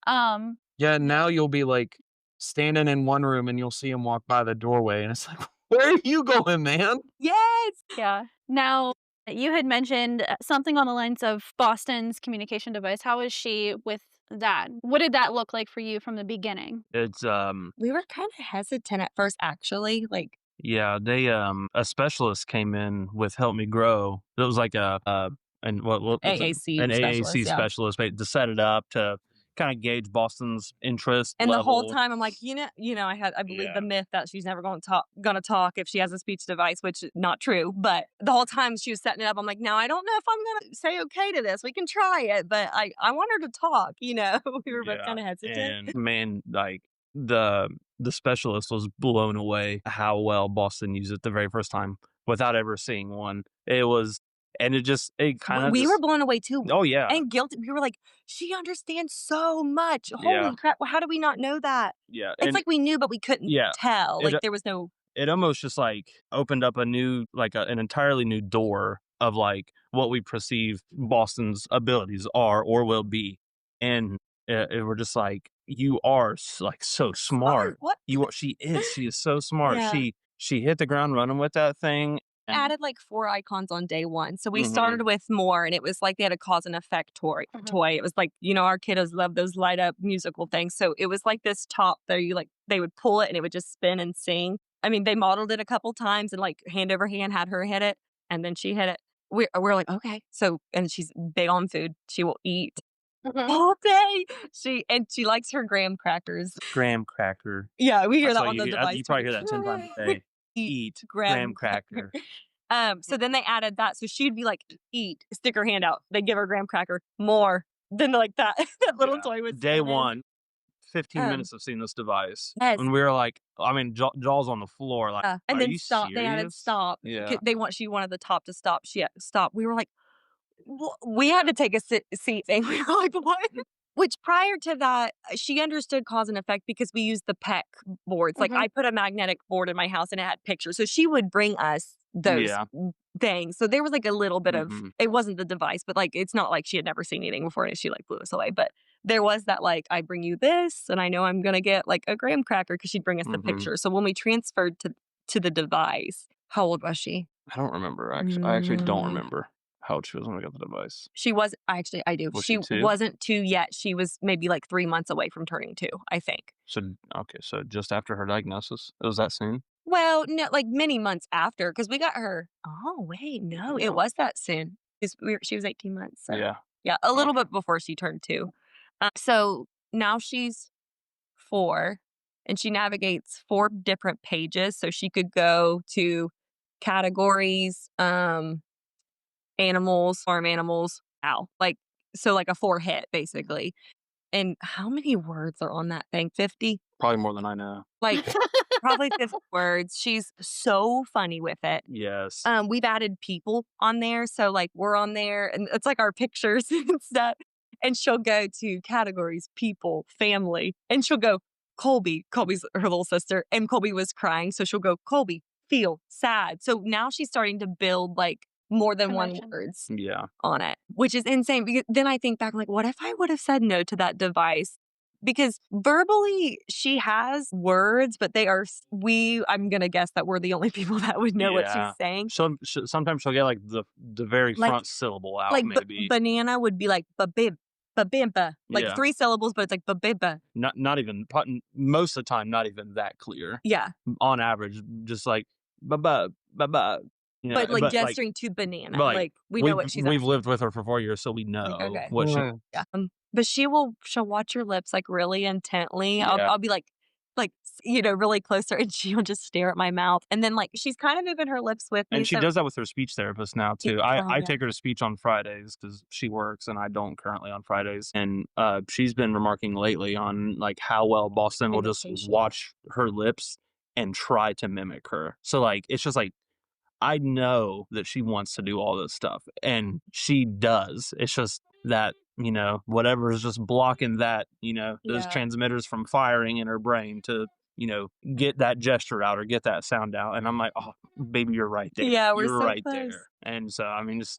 Um Yeah, now you'll be, like, standing in one room and you'll see him walk by the doorway, and it's like, "Where are you going, man?" Yes. Yeah. Now, you had mentioned something on the lines of Boston's communication device. How is she with that? What did that look like for you from the beginning? It's We were kind of hesitant at first, actually. Like, yeah, they a specialist came in with Help Me Grow. It was like a and what's it? AAC An specialist, AAC yeah. specialist to set it up to kind of gauge Boston's interest And the whole level. time I'm like, I believe the Yeah. myth that she's never gonna talk if she has a speech device, which is not true. But the whole time she was setting it up, I'm like, now I don't know if I'm gonna say okay to this. We can try it, but I want her to talk, We were both Yeah, kind of hesitant. and man, like the the specialist was blown away how well Boston used it the very first time without ever seeing one. It was, and it kind of We were just, blown away too. oh yeah, And guilty. We were like, she understands so much. yeah, Holy crap. How do we not know that? yeah, It's and like we knew, but we couldn't yeah, tell. it Like there was no. it almost just like opened up a new, like an entirely new door of like what we perceive Boston's abilities are or will be, and we're just like, you are like so smart. What? She is so smart. Yeah. She hit the ground running with that thing. And Added like 4 icons on day 1. So we mhm, started with more, and it was like they had a cause and effect Mhm. toy. It was like, our kiddos love those light up musical things. So it was like this top that they would pull it and it would just spin and sing. I mean, they modeled it a couple times and like hand over hand had her hit it, and then she hit it. We're like, okay. So, and she's big on food. She will eat Mhm. all day. She likes her graham crackers. graham cracker. Yeah, we hear That's that all on the device you too. probably hear that 10 times a day. Eat Eat graham graham cracker. So then they added that. So she'd be like, eat, stick her hand out. They give her a graham cracker, more. Then like that, that little Yeah. toy was Day one, 15 Um, minutes of seeing this device. yes. When we were like, I mean, jaws on the floor, like, And are then you stop. They added serious? stop. Yeah. She wanted the top to stop. She had to stop. We were like, we had to take a seat thing. We were like, what? Which prior to that, she understood cause and effect because we used the PEC boards. Like Mhm. I put a magnetic board in my house and it had pictures. So she would bring us those Yeah. things. So there was like a little bit of, Mhm. it wasn't the device, but like it's not like she had never seen anything before and she like blew us away. But there was that like, I bring you this and I know I'm going to get like a graham cracker because she'd bring us the Mhm. picture. So when we transferred to the device, how old was she? I don't remember, actually. I actually don't Mm. remember how old she was when we got the device. She was actually, I do. Was She she 2? wasn't 2 yet. She was maybe like 3 months away from turning 2, I think. So, okay, so just after her diagnosis? It was that soon? Well, no, like many months after, because we got her. Oh, wait, no, Yeah. it was that soon. She was 18 months. So, Yeah. yeah, a little Okay. bit before she turned 2. So now she's 4 and she navigates 4 different pages. So she could go to categories, animals, farm animals, ow. Like, so like a 4 hit basically. And how many words are on that thing? 50? Probably more than I know. Like, probably 50 words. She's so funny with it. Yes. We've added people on there, so, like, we're on there, and it's, like, our pictures and stuff, and she'll go to categories, people, family, and she'll go, "Colby." Colby's her little sister, and Colby was crying, so she'll go, "Colby, feel sad." So now she's starting to build, like, more than 1 Connection. words Yeah. on it, which is insane because then I think back, I'm like, what if I would have said no to that device? Because verbally she has words, but they are I'm gonna guess that we're the only people that would know what she's Yeah. saying. Sometimes she'll get like the very Like front syllable out, like maybe. banana would be like ba-bib, ba-bimba, like Yeah. 3 syllables, but it's like ba-bibba. Not even most of the time, not even that clear. Yeah, On average, just like ba ba ba ba. but like But gesturing to banana, but like like we know what she's we've asking. lived with her for 4 years, so we Like, know okay. what she. Yeah. But she'll watch your lips like really intently. Yeah. I'll be like, like, really close to her, and she'll just stare at my mouth. And then, like, she's kind of moving her lips with me. And she So, does that with her speech therapist now too. oh, I yeah. take her to speech on Fridays because she works and I don't currently on Fridays. And she's been remarking lately on like how well Boston will just Imitation. watch her lips and try to mimic her. So like it's just like I know that she wants to do all this stuff and she does. It's just that, whatever is just blocking that, those Yeah. transmitters from firing in her brain to, get that gesture out or get that sound out. And I'm like, oh, baby, you're right there. Yeah, we're You're so right close. there. And so, I mean, just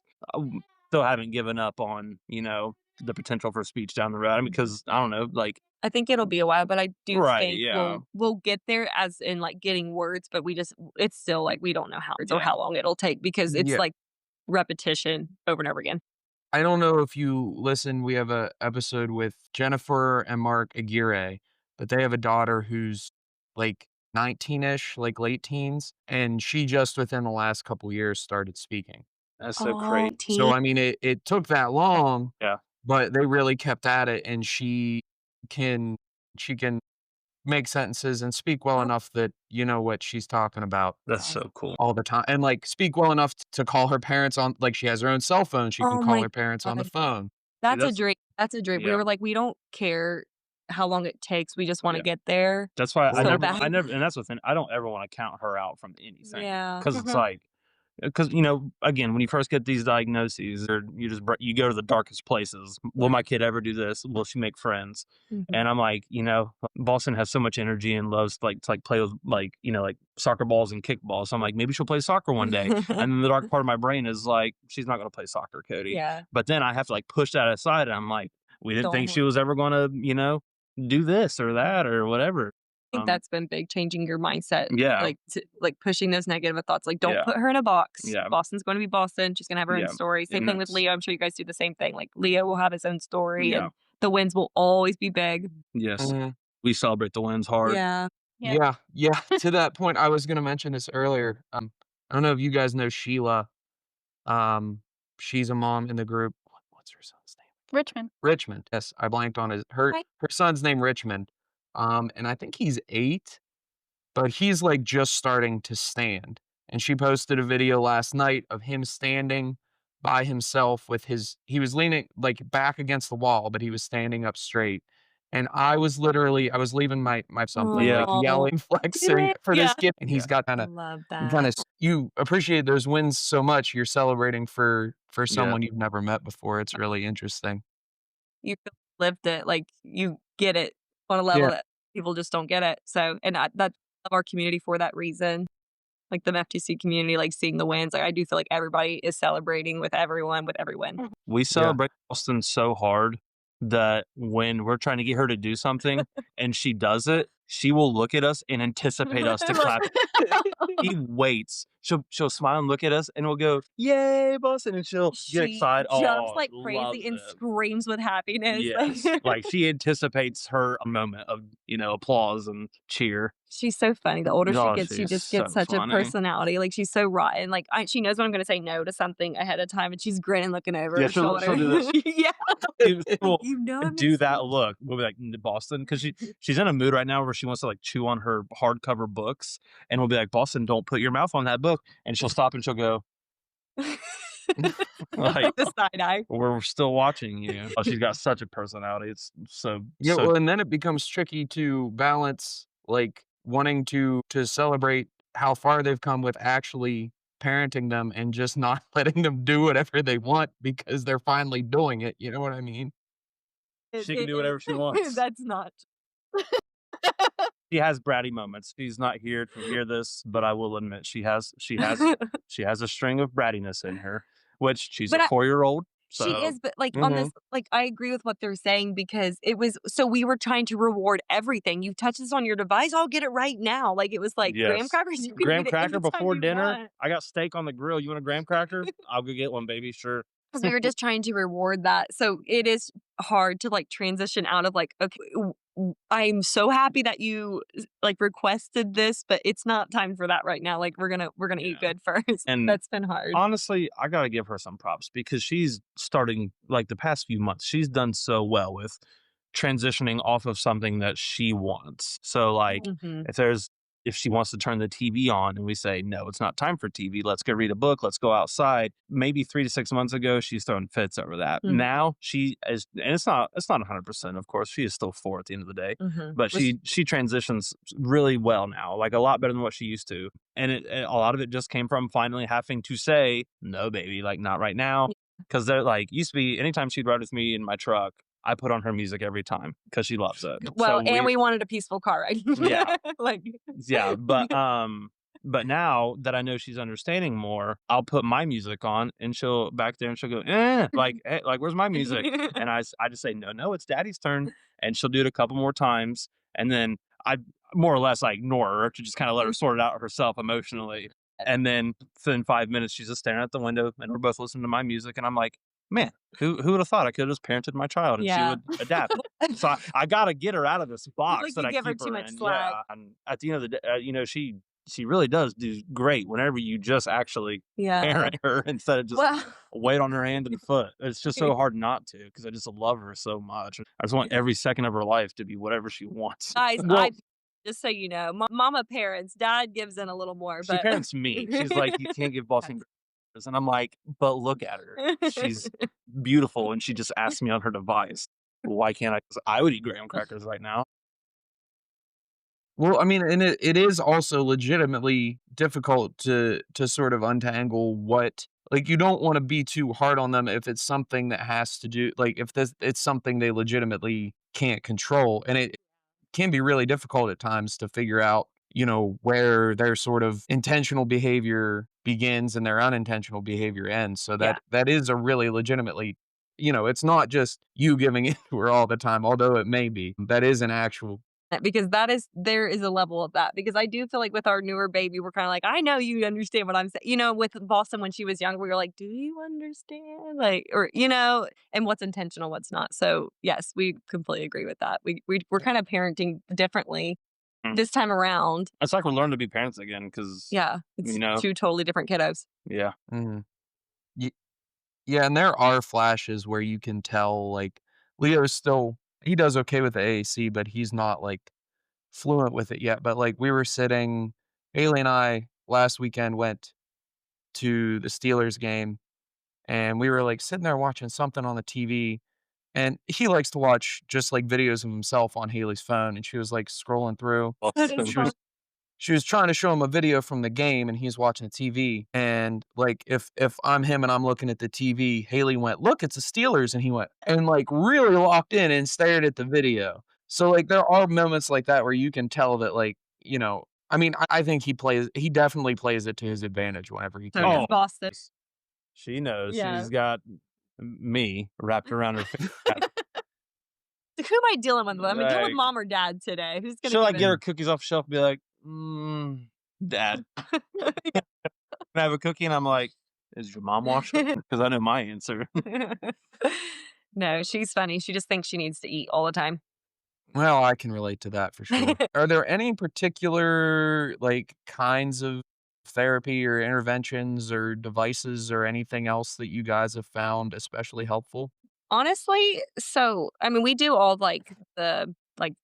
still haven't given up on, the potential for speech down the road. I mean, because I don't know, like, I think it'll be a while, but I do right. think Yeah. we'll get there as in, like, getting words, but it's still, like, we don't know how or Yeah. how long it'll take because it's, Yeah. like, repetition over and over again. I don't know if you listen, we have a episode with Jennifer and Mark Aguirre, but they have a daughter who's like 19-ish, like late teens, and she just within the last couple years started speaking. That's so crazy. So, I mean, it took that long, Yeah. but they really kept at it, and can she can make sentences and speak well enough that you know what she's talking about That's so cool. all the time, and, like, speak well enough to call her parents on like, she has her own cell phone, she can Oh call my her parents on the god. phone. That's a that's- dream. That's a dream. We Yeah. were like, "We don't care how long it takes. We just wanna Yeah. get there." That's why So bad. I never, and that's the thing. I don't ever want to count her out from anything. Yeah. Because it's like, because again, when you first get these diagnoses, or you go to the darkest places. Will my kid ever do this? Will she make friends? Mhm. And I'm like, Boston has so much energy and loves to play with like soccer balls and kickballs. So I'm like, maybe she'll play soccer one day. And then the dark part of my brain is like, she's not going to play soccer, Cody. Yeah. But then I have to like push that aside, and I'm like, we didn't think Don't. she was ever going to do this or that or whatever. I think that's been big, changing your mindset. Yeah. Like pushing those negative thoughts. Like, don't Yeah. put her in a box. Yeah. Boston's going to be Boston. She's going to have her Yeah. own story. Same And thing with that's- Leo. I'm sure you guys do the same thing. Like, Leo will have his own story, Yeah. and the wins will always be big. Yes. Mhm. We celebrate the wins hard. Yeah. Yeah. Yeah. To that point, I was gonna mention this earlier. I don't know if you guys know Sheila. She's a mom in the group. What's her son's name? Richmond. Richmond. Yes, I blanked on her Hi. son's name, Richmond. And I think he's 8, but he's like just starting to stand. And she posted a video last night of him standing by himself with he was leaning like back against the wall, but he was standing up straight. And I was leaving my something like Oh. yelling, flexing for this Yeah. kid. And he's got I love that. kind of, you appreciate those wins so much. You're celebrating for someone you've never met before. It's really interesting. You lived it. Like, you get it on a level that people just don't get it. So, and I love our community for that reason. Like the FTC community, like seeing the wins. Like, I do feel like everybody is celebrating with everyone with every win. We celebrate Boston so hard that when we're trying to get her to do something and she does it, she will look at us and anticipate us to clap. She waits. She'll smile and look at us, and we'll go, "Yay, Boston!" And she'll get excited. She jumps Oh, like loves crazy and it. screams with happiness. Yes, like she anticipates her moment of applause and cheer. She's so funny. The older Oh, she gets, she she's just gets so such funny. a personality. Like, she's so rotten. Like, she knows when I'm going to say no to something ahead of time, and she's grinning, looking over Yeah, her she'll shoulder. do this. Yeah, We'll you know, I'm do that excited. look. We'll be like, Boston, because she's in a mood right now where she wants to like chew on her hardcover books, and we'll be like, Boston, don't put your mouth on that book, and she'll stop and she'll go, like, The side eye. we're still watching you. Oh, she's got such a personality. It's so Yeah, so well, and then it becomes tricky to balance, like, wanting to celebrate how far they've come with actually parenting them and just not letting them do whatever they want because they're finally doing it, you know what I mean? She can do whatever she wants. That's not. She has bratty moments. She's not here to hear this, but I will admit she has a string of brattiness in her, which she's But a 4-year-old. So She is, but like on this, like, I agree with what they're saying because it was, so we were trying to reward everything. You touch this on your device, I'll get it right now. Like, it was like graham Yes. crackers. You can graham get it cracker anytime before you dinner. want. I got steak on the grill. You want a graham cracker? I'll go get one, baby. Sure. Because we were just trying to reward that. So it is hard to like transition out of like, okay, I'm so happy that you like requested this, but it's not time for that right now. Like, we're gonna eat Yeah. good first. And that's been hard. Honestly, I gotta give her some props because she's starting like the past few months. She's done so well with transitioning off of something that she wants. So like Mhm. if she wants to turn the TV on and we say, no, it's not time for TV. Let's go read a book. Let's go outside. Maybe 3 to 6 months ago, she's throwing fits over that. Mhm. Now she is, and it's not 100%, of course. She is still 4 at the end of the day, Mhm. but she transitions really well now, like a lot better than what she used to. And a lot of it just came from finally having to say, no, baby, like not right now. Cause they're like, used to be anytime she'd ride with me in my truck, I put on her music every time because she loves it. Well, So and we wanted a peaceful car ride. Yeah. Like, yeah, but now that I know she's understanding more, I'll put my music on and she'll back there and she'll go, like, hey, like, where's my music? And I just say, no, it's daddy's turn. And she'll do it a couple more times. And then I more or less I ignore her to just kind of let her sort it out herself emotionally. And then within 5 minutes, she's just staring at the window and we're both listening to my music. And I'm like, man, who would have thought I could have just parented my child and she Yeah. would adapt? So I got to get her out of this box Like, that you I give her keep too her much in. slack. Yeah. And at the end of the day, she really does do great whenever you just actually Yeah. parent her instead of just Well, wait on her hand and foot. It's just so hard not to because I just love her so much. I just want every second of her life to be whatever she wants. guys, Well, just so you know, mama parents, dad gives in a little more, She but parents me. She's like, you can't give bossing grades. And I'm like, but look at her. She's beautiful and she just asked me on her device. Why can't I? 'Cause I would eat graham crackers right now. well, I mean, and it is also legitimately difficult to sort of untangle what like, you don't wanna be too hard on them if it's something that has to do like, if this it's something they legitimately can't control, and it can be really difficult at times to figure out, where their sort of intentional behavior begins and their unintentional behavior ends. So yeah. that is a really legitimately, it's not just you giving in to her all the time, although it may be. That is an actual Because there is a level of that. Because I do feel like with our newer baby, we're kind of like, I know you understand what I'm saying. With Boston when she was younger, we were like, do you understand? Like, or, and what's intentional, what's not. So, yes, we completely agree with that. We're kind of parenting differently Mm. this time around. It's like we're learning to be parents again because, Yeah. It's two totally different kiddos. yeah. Mhm. Ye Yeah, and there are flashes where you can tell, like, Leo's still he does okay with the AAC, but he's not, like, fluent with it yet. But, like, we were sitting Haley and I last weekend went to the Steelers game, and we were, like, sitting there watching something on the TV, and he likes to watch just, like, videos of himself on Haley's phone, and she was, like, scrolling through. That is She fun. was she was trying to show him a video from the game, and he's watching the TV, and, like, if I'm him and I'm looking at the TV, Haley went, "Look, it's the Steelers," and he went and, like, really locked in and stared at the video. So, like, there are moments like that where you can tell that, like, I mean, I think he definitely plays it to his advantage whenever he So can. does Boston. She knows. Yeah. She's got me wrapped around her finger. Who am I dealing with? Am I dealing with Like, mom or dad today? Who's going to she'll like give get in? her cookies off the shelf and be like, Dad, can I have a cookie? And I'm like, is your mom washed up? Because I know my answer. No, she's funny. She just thinks she needs to eat all the time. Well, I can relate to that for sure. Are there any particular, like, kinds of therapy or interventions or devices or anything else that you guys have found especially helpful? Honestly, so I mean, we do all like the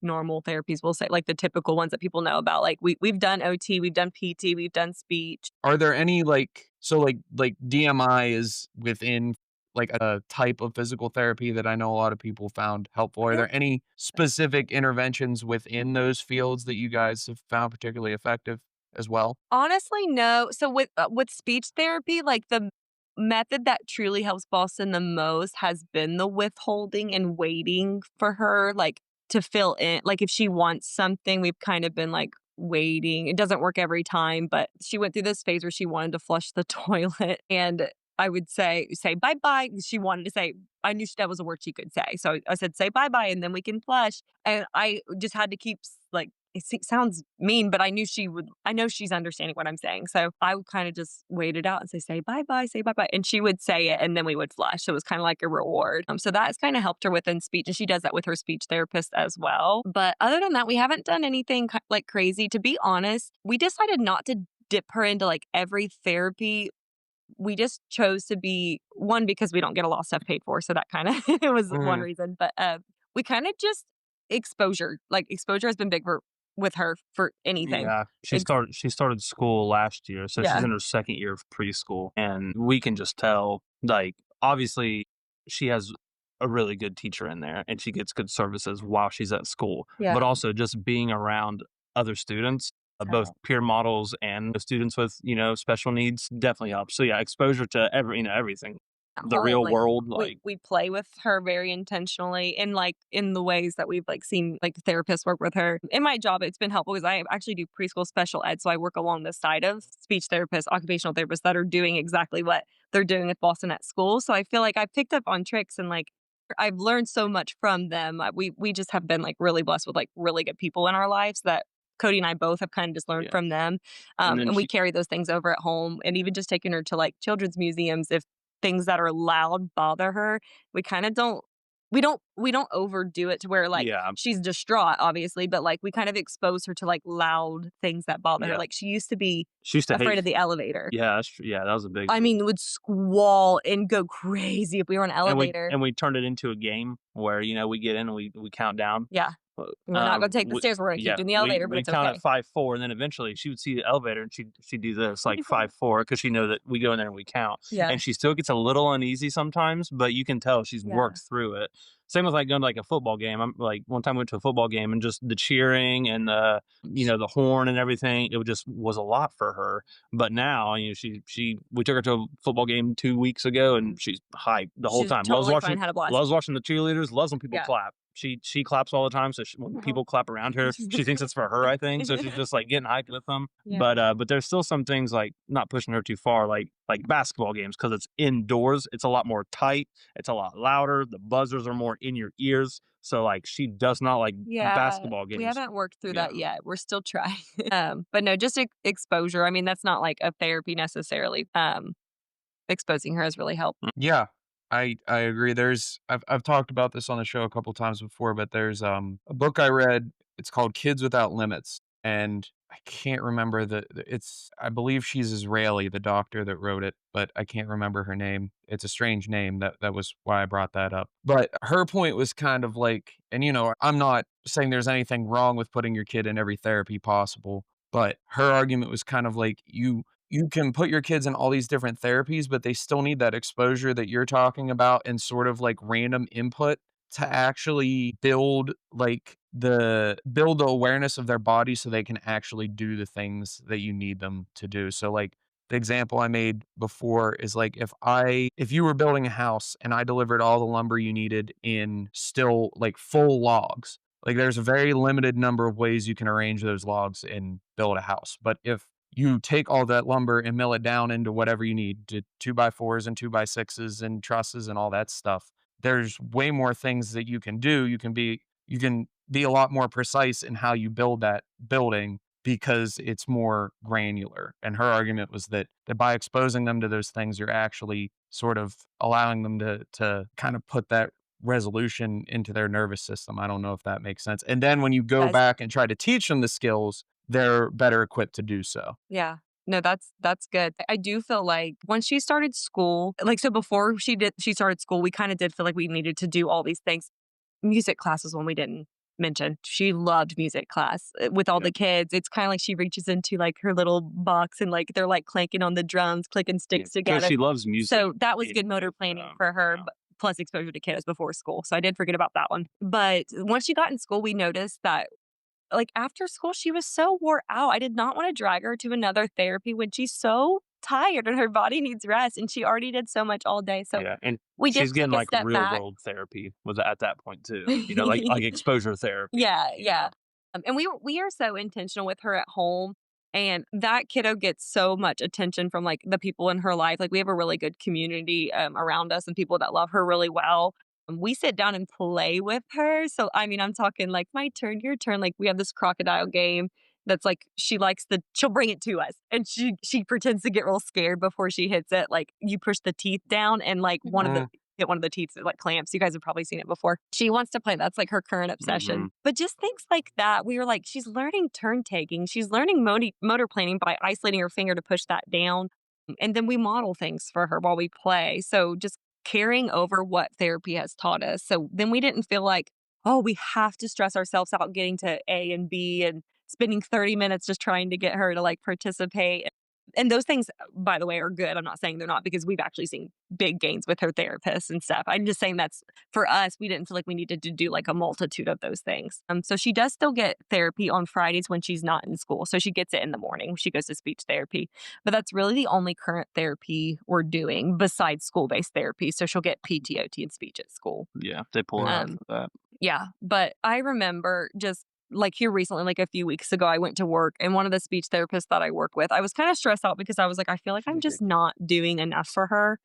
normal therapies. We'll say like the typical ones that people know about. Like we've done OT, we've done PT, we've done speech. Are there any, like DMI is within, like, a type of physical therapy that I know a lot of people found helpful. Are there any specific interventions within those fields that you guys have found particularly effective as well? Honestly, no. So with speech therapy, like the method that truly helps Boston the most has been the withholding and waiting for her, like to fill in. Like if she wants something, we've kind of been like waiting. It doesn't work every time, but she went through this phase where she wanted to flush the toilet, and I would say bye bye. She wanted to say. I knew that was a word she could say, so I said say bye bye, and then we can flush. And I just had to keep like sounds mean, but I knew she would. I know she's understanding what I'm saying. So I would kind of just wait it out and say bye bye, say bye bye. And she would say it and then we would flush. So it was kind of like a reward. So that has kind of helped her within speech. And she does that with her speech therapist as well. But other than that, we haven't done anything like crazy. To be honest, we decided not to dip her into like every therapy. We just chose to be one because we don't get a lot of stuff paid for. So that kind of it was one Mhm. reason. But we kind of just exposure has been big with her for anything. Yeah, Ex- she started school last year, so she's yeah. in her second year of preschool, and we can just tell, like, obviously, she has a really good teacher in there, and she gets good services while she's at school, Yeah. but also just being around other students, both Oh. peer models and the students with, special needs definitely helps. So, yeah, exposure to everything. At The home, real like world, we like we play with her very intentionally and like in the ways that we've like seen like therapists work with her. In my job, it's been helpful because I actually do preschool special ed, so I work along the side of speech therapists, occupational therapists that are doing exactly what they're doing with Boston at school. So I feel like I've picked up on tricks and like I've learned so much from them. We just have been like really blessed with like really good people in our lives that Cody and I both have kind of just learned yeah. from them. And then And we she carry those things over at home and even just taking her to like children's museums if things that are loud bother her. We kind of don't overdo it to where like yeah, she's distraught, obviously, but like we kind of expose her to like loud things that bother her. yeah. Like she used to be She used to afraid hate of the elevator. yeah, that's true. Yeah, that was a big I thing. mean, would squall and go crazy if we were in an And we elevator. and we turned it into a game where, we get in and we count down. Yeah. Uh, We're not gonna take the we stairs, we're gonna keep yeah, doing the we elevator, but we it's count okay. at 5, 4, and then eventually she would see the elevator and she'd do this, like 5, 4, because she know that we go in there and we count. Yeah. And she still gets a little uneasy sometimes, but you can tell she's Yeah. worked through it. Same with, like, going to, like, a football game. I'm like, one time we went to a football game and just the cheering and the horn and everything, it just was a lot for her. But now, she we took her to a football game 2 weeks ago, and she's hyped the whole She's time. totally fine, had a blast. Loves watching the cheerleaders, loves when people Yeah. clap. She claps all the time, so when people clap around her, she thinks it's for her, I think, so she's just, like, getting hyped with them. Yeah. But there's still some things, like, not pushing her too far, like basketball games, because it's indoors, it's a lot more tight, it's a lot louder, the buzzers are more in your ears, so, like, she does not like Yeah, basketball we games. haven't worked through Yeah. that yet. We're still trying. But no, just exposure. I mean, that's not like a therapy necessarily. Exposing her has really helped. Yeah, I agree. I've talked about this on the show a couple times before, but there's a book I read. It's called Kids Without Limits, and I can't remember it's I believe she's Israeli, the doctor that wrote it, but I can't remember her name. It's a strange name. That was why I brought that up. But her point was kind of like, and I'm not saying there's anything wrong with putting your kid in every therapy possible, but her argument was kind of like you can put your kids in all these different therapies, but they still need that exposure that you're talking about and sort of like random input to actually build the awareness of their body so they can actually do the things that you need them to do. So like the example I made before is like if you were building a house and I delivered all the lumber you needed in still like full logs, like there's a very limited number of ways you can arrange those logs and build a house. But if you take all that lumber and mill it down into whatever you need to 2x4s and 2x6s and trusses and all that stuff. There's way more things that you can do. You can be a lot more precise in how you build that building because it's more granular. And her argument was that by exposing them to those things, you're actually sort of allowing them to kind of put that resolution into their nervous system. I don't know if that makes sense. And then when you go Guys, back and try to teach them the skills, they're better equipped to do so. yeah. No, that's good. I do feel like when she started school, like so before she started school, we kind of did feel like we needed to do all these things. Music class was one we didn't mention. She loved music class with all Yeah. the kids. It's kind of like she reaches into like her little box and like they're like clanking on the drums, clicking sticks Because together. she loves music. So that was it- good motor it, planning um, for her, yeah. plus exposure to kiddos before school. So I did forget about that one. But once she got in school, we noticed that like after school, she was so wore out. I did not want to drag her to another therapy when she's so tired and her body needs rest and she already did so much all day. So Yeah, and we she's just getting, took a like, step real back. world therapy was at that point too, like exposure therapy, Yeah, you yeah. know? And we are so intentional with her at home, and that kiddo gets so much attention from like the people in her life. Like we have a really good community around us and people that love her really well. We sit down and play with her. So I mean, I'm talking like my turn, your turn. Like we have this crocodile game that's like she'll bring it to us and she pretends to get real scared before she hits it. Like you push the teeth down and like get one of the teeth that like clamps. You guys have probably seen it before. She wants to play. That's like her current obsession. Mhm. But just things like that, we were like, she's learning turn taking. She's learning motor planning by isolating her finger to push that down. And then we model things for her while we play. So just carrying over what therapy has taught us. So then we didn't feel like, oh, we have to stress ourselves out getting to A and B and spending 30 minutes just trying to get her to like participate. And those things, by the way, are good. I'm not saying they're not because we've actually seen big gains with her therapist and stuff. I'm just saying that's for us, we didn't feel like we needed to do like a multitude of those things. So she does still get therapy on Fridays when she's not in school. So she gets it in the morning. She goes to speech therapy, but that's really the only current therapy we're doing besides school based therapy. So she'll get PTOT and speech at school. Yeah, they pull her out for that. Yeah. But I remember just like here recently, like a few weeks ago, I went to work and one of the speech therapists that I work with, I was kind of stressed out because I was like, I feel like I'm just not doing enough for her.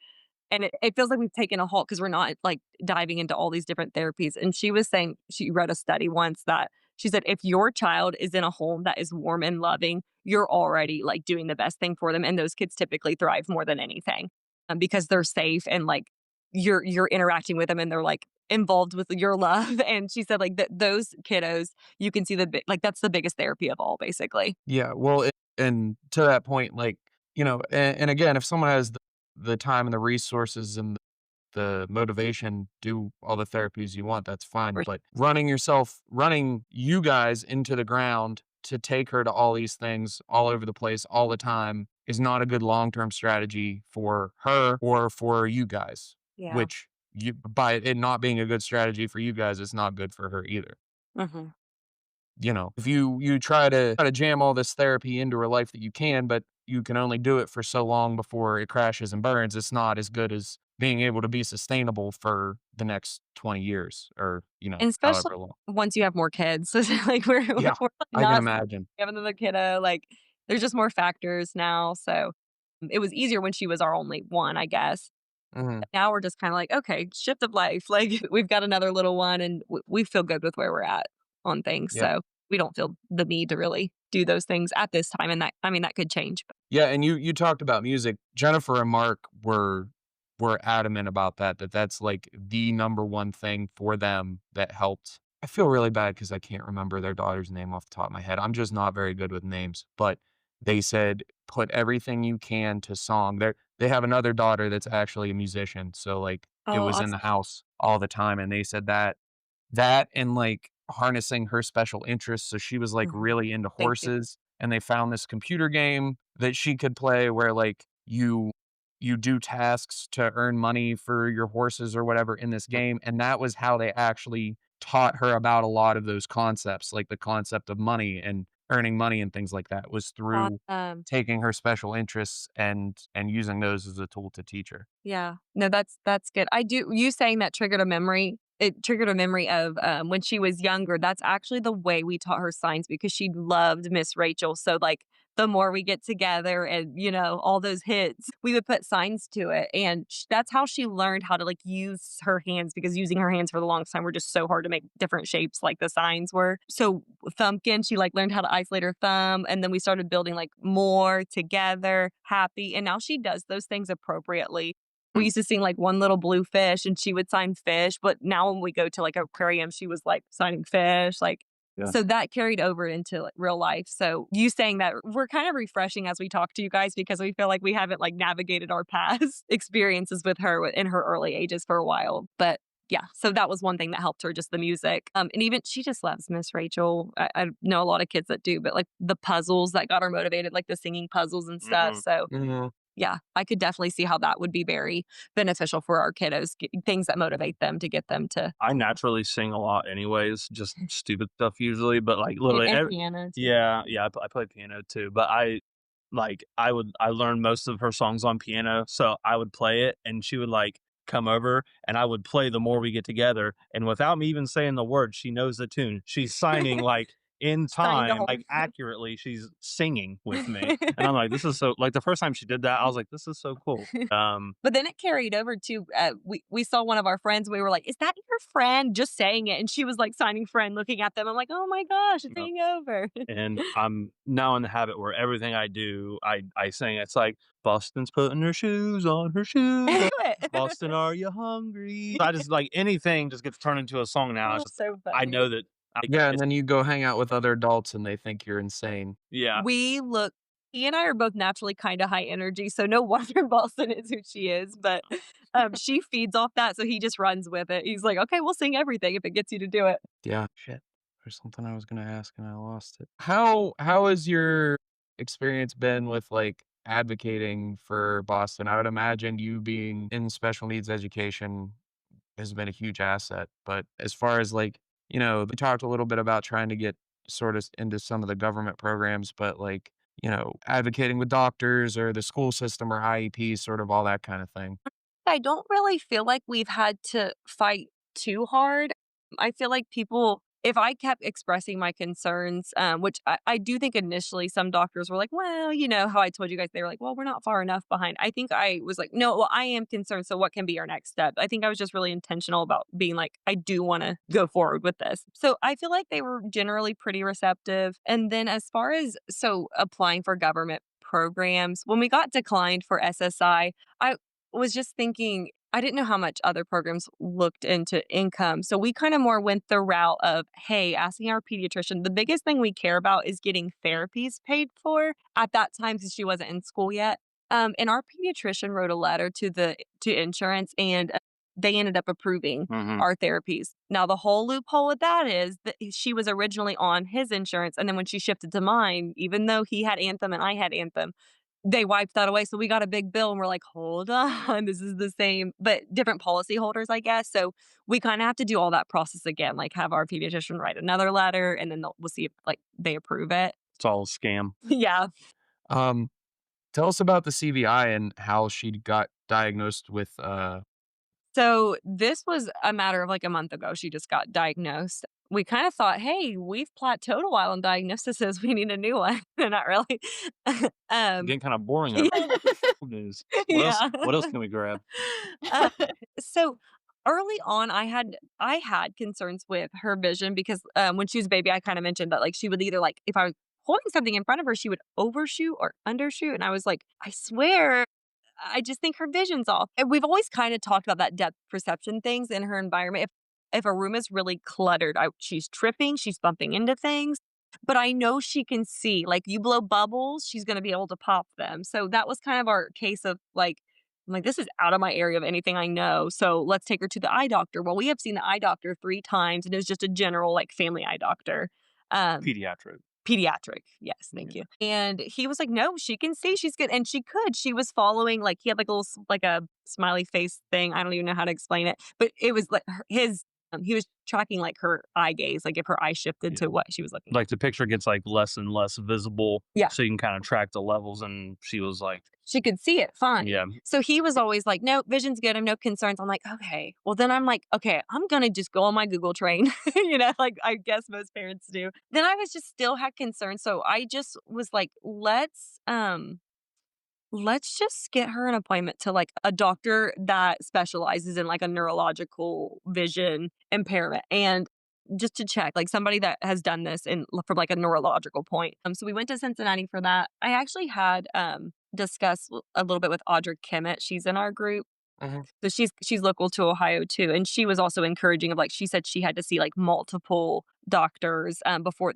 And it feels like we've taken a halt because we're not like diving into all these different therapies. And she was saying, she read a study once that she said, if your child is in a home that is warm and loving, you're already like doing the best thing for them. And those kids typically thrive more than anything because they're safe and like you're interacting with them and they're like involved with your love. And she said like those kiddos, you can see like that's the biggest therapy of all, basically. Yeah, well, and to that point, like, and again, if someone has the time and the resources and the motivation, do all the therapies you want, that's fine. For But running you guys into the ground to take her to all these things all over the place all the time is not a good long-term strategy for her or for you guys, Yeah. which by it not being a good strategy for you guys, it's not good for her either. Hmm. If you try to jam all this therapy into her life that you can, but you can only do it for so long before it crashes and burns, it's not as good as being able to be sustainable for the next 20 years or, And especially however long. once you have more kids. So it's like Yeah, we're like I can not imagine. we have another kiddo. Like there's just more factors now. So it was easier when she was our only one, I guess. Mhm. Now we're just kind of like, okay, shift of life. Like we've got another little one and we feel good with where we're at on things. Yeah. So we don't feel the need to really do those things at this time. And that, I mean, that could change. Yeah, and you talked about music. Jennifer and Mark were adamant about that's like the number one thing for them that helped. I feel really bad because I can't remember their daughter's name off the top of my head. I'm just not very good with names, but they said put everything you can to song. They have another daughter that's actually a musician, so like it Oh, was in awesome. the house all the time, and they said that and like harnessing her special interests. So she was like Mhm. really into Thank you. horses, and they found this computer game that she could play where like you do tasks to earn money for your horses or whatever in this game. And that was how they actually taught her about a lot of those concepts, like the concept of money and earning money and things like that was through Awesome. taking her special interests and using those as a tool to teach her. Yeah. No, that's good. I do you saying that triggered a memory. It triggered a memory of when she was younger. That's actually the way we taught her signs because she loved Miss Rachel. So like the more we get together and all those hits, we would put signs to it, and that's how she learned how to like use her hands because using her hands for the longest time were just so hard to make different shapes like the signs were. So thumbkin, she like learned how to isolate her thumb, and then we started building like more together, happy, and now she does those things appropriately. We used to sing like one little blue fish and she would sign fish, but now when we go to like aquarium, she was like signing fish, like Yeah. so that carried over into like real life. So you saying that we're kind of refreshing as we talk to you guys because we feel like we haven't like navigated our past experiences with her in her early ages for a while. But yeah, so that was one thing that helped her, just the music. And even she just loves Miss Rachel. I know a lot of kids that do, but like the puzzles that got her motivated, like the singing puzzles and stuff. So Mhm. yeah, I could definitely see how that would be very beneficial for our kiddos, things that motivate them to get them to I naturally sing a lot anyways, just stupid stuff usually, but, like, literally and ev piano too. yeah, I play piano too, but I learned most of her songs on piano, so I would play it, and she would, like, come over, and I would play the more we get together, and without me even saying the words, she knows the tune. She's signing, like, in Signing the time, whole like, accurately, she's singing with me, and I'm like, "This is so" like, the first time she did that, I was like, "This is so cool." But then it carried over to we saw one of our friends. We were like, "Is that your friend?" Just saying it, and she was like signing friend, looking at them. I'm like, "Oh my gosh, it's Yep. taking over." And I'm now in the habit where everything I do, I sing. It's like Boston's putting her shoes on, her shoes on. Boston, are you hungry? I just like anything just gets turned into a song now. It's Oh, just, so I funny. know that Yeah, and it's then you go hang out with other adults and they think you're insane. yeah. We look He and I are both naturally kinda high energy, so no wonder Boston is who she is, but, she feeds off that, so he just runs with it. He's like, "Okay, we'll sing everything if it gets you to do it." Yeah. Shit. There's something I was gonna ask and I lost it. How has your experience been with like advocating for Boston? I would imagine you being in special needs education has been a huge asset. But as far as like, we talked a little bit about trying to get sort of into some of the government programs, but like, advocating with doctors or the school system or IEPs, sort of all that kind of thing. I don't really feel like we've had to fight too hard. I feel like people, if I kept expressing my concerns, which I do think initially some doctors were like, well, you know, how I told you guys, they were like, well, we're not far enough behind. I think I was like, no, well, I am concerned. So what can be our next step? I think I was just really intentional about being like, I do want to go forward with this. So I feel like they were generally pretty receptive. And then as far as applying for government programs, when we got declined for I was just thinking, I didn't know how much other programs looked into income. So we kind of more went the route of, hey, asking our pediatrician. The biggest thing we care about is getting therapies paid for at that time because she wasn't in school yet. And our pediatrician wrote a letter to insurance, and they ended up approving Mhm. our therapies. Now the whole loophole with that is that she was originally on his insurance, and then when she shifted to mine, even though he had Anthem and I had Anthem, they wiped that away, so we got a big bill and we're like, "Hold on, this is the same," but different policy holders, I guess, so we kinda have to do all that process again, like, have our pediatrician write another letter, and then we'll see if, like, they approve it. It's all a scam. Yeah. Um, Tell us about the CVI and how she got diagnosed with So, this was a matter of, like, a month ago, she just got diagnosed. We kinda thought, "Hey, we've plateaued a while on diagnoses, we need a new one." Not really. Um Getting kind of boring over Yeah. news. Yeah. What else can we grab? Uh, so early on, I had concerns with her vision because when she was a baby, I kind of mentioned that like she would either like if I was holding something in front of her, she would overshoot or undershoot, and I was like, I swear. I just think her vision's off. And we've always kind of talked about that depth perception things in her environment. If a room is really cluttered, she's tripping, she's bumping into things. But I know she can see. Like you blow bubbles, she's going to be able to pop them. So that was kind of our case of like, I'm like, this is out of my area of anything I know. So let's take her to the eye doctor. Well, we have seen the eye doctor 3 times, and it was just a general like family eye doctor. Um, Pediatric. Pediatric, yes, thank you. And he was like, "No, she can see, she's good," and she could. She was following, like he had, like, a little s like a smiley face thing, I don't even know how to explain it, but it was like he was tracking, like, her eye gaze, like, if her eye shifted Yeah. to what she was looking at. Like the picture gets like less and less visible, Yeah. so you can kind of track the levels. And she was like, She could see it fine. yeah, So he was always like, "No, vision's good, I have no concerns." I'm like, "Okay." Well, then I'm like, "Okay, I'm gonna just go on my Google train," like I guess most parents do. Then I was just still had concerns, so I just was like, let's just get her an appointment to like a doctor that specializes in like a neurological vision impairment and just to check like somebody that has done this in from like a neurological point. So we went to Cincinnati for that. I actually had discussed a little bit with Audra Kimmett. She's in our group. Mhm. So she's local to Ohio too, and she was also encouraging of like she said she had to see like multiple doctors before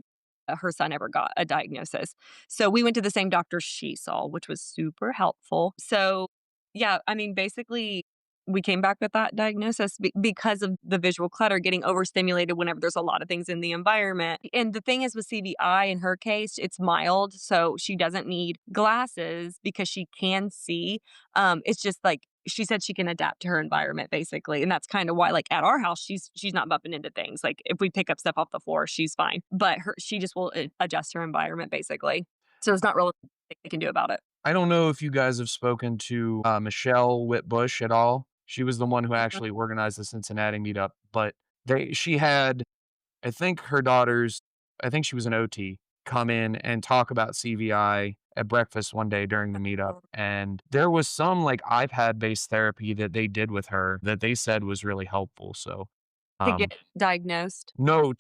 her son ever got a diagnosis. So we went to the same doctor she saw, which was super helpful. So yeah, I mean basically we came back with that diagnosis because of the visual clutter getting overstimulated whenever there's a lot of things in the environment. And the thing is with CVI in her case, it's mild, so she doesn't need glasses because she can see. It's just like she said she can adapt to her environment basically. And that's kind of why like at our house she's not bumping into things. Like if we pick up stuff off the floor, she's fine. But she just will adjust her environment basically. So there's not really anything they can do about it. I don't know if you guys have spoken to Michelle Whitbush at all. She was the one who actually organized the Cincinnati meetup, but she had, I think her daughters, I think she was an OT, come in and talk about CVI at breakfast one day during the meetup. And there was some like iPad based therapy that they did with her that they said was really helpful. So, To get um, diagnosed no,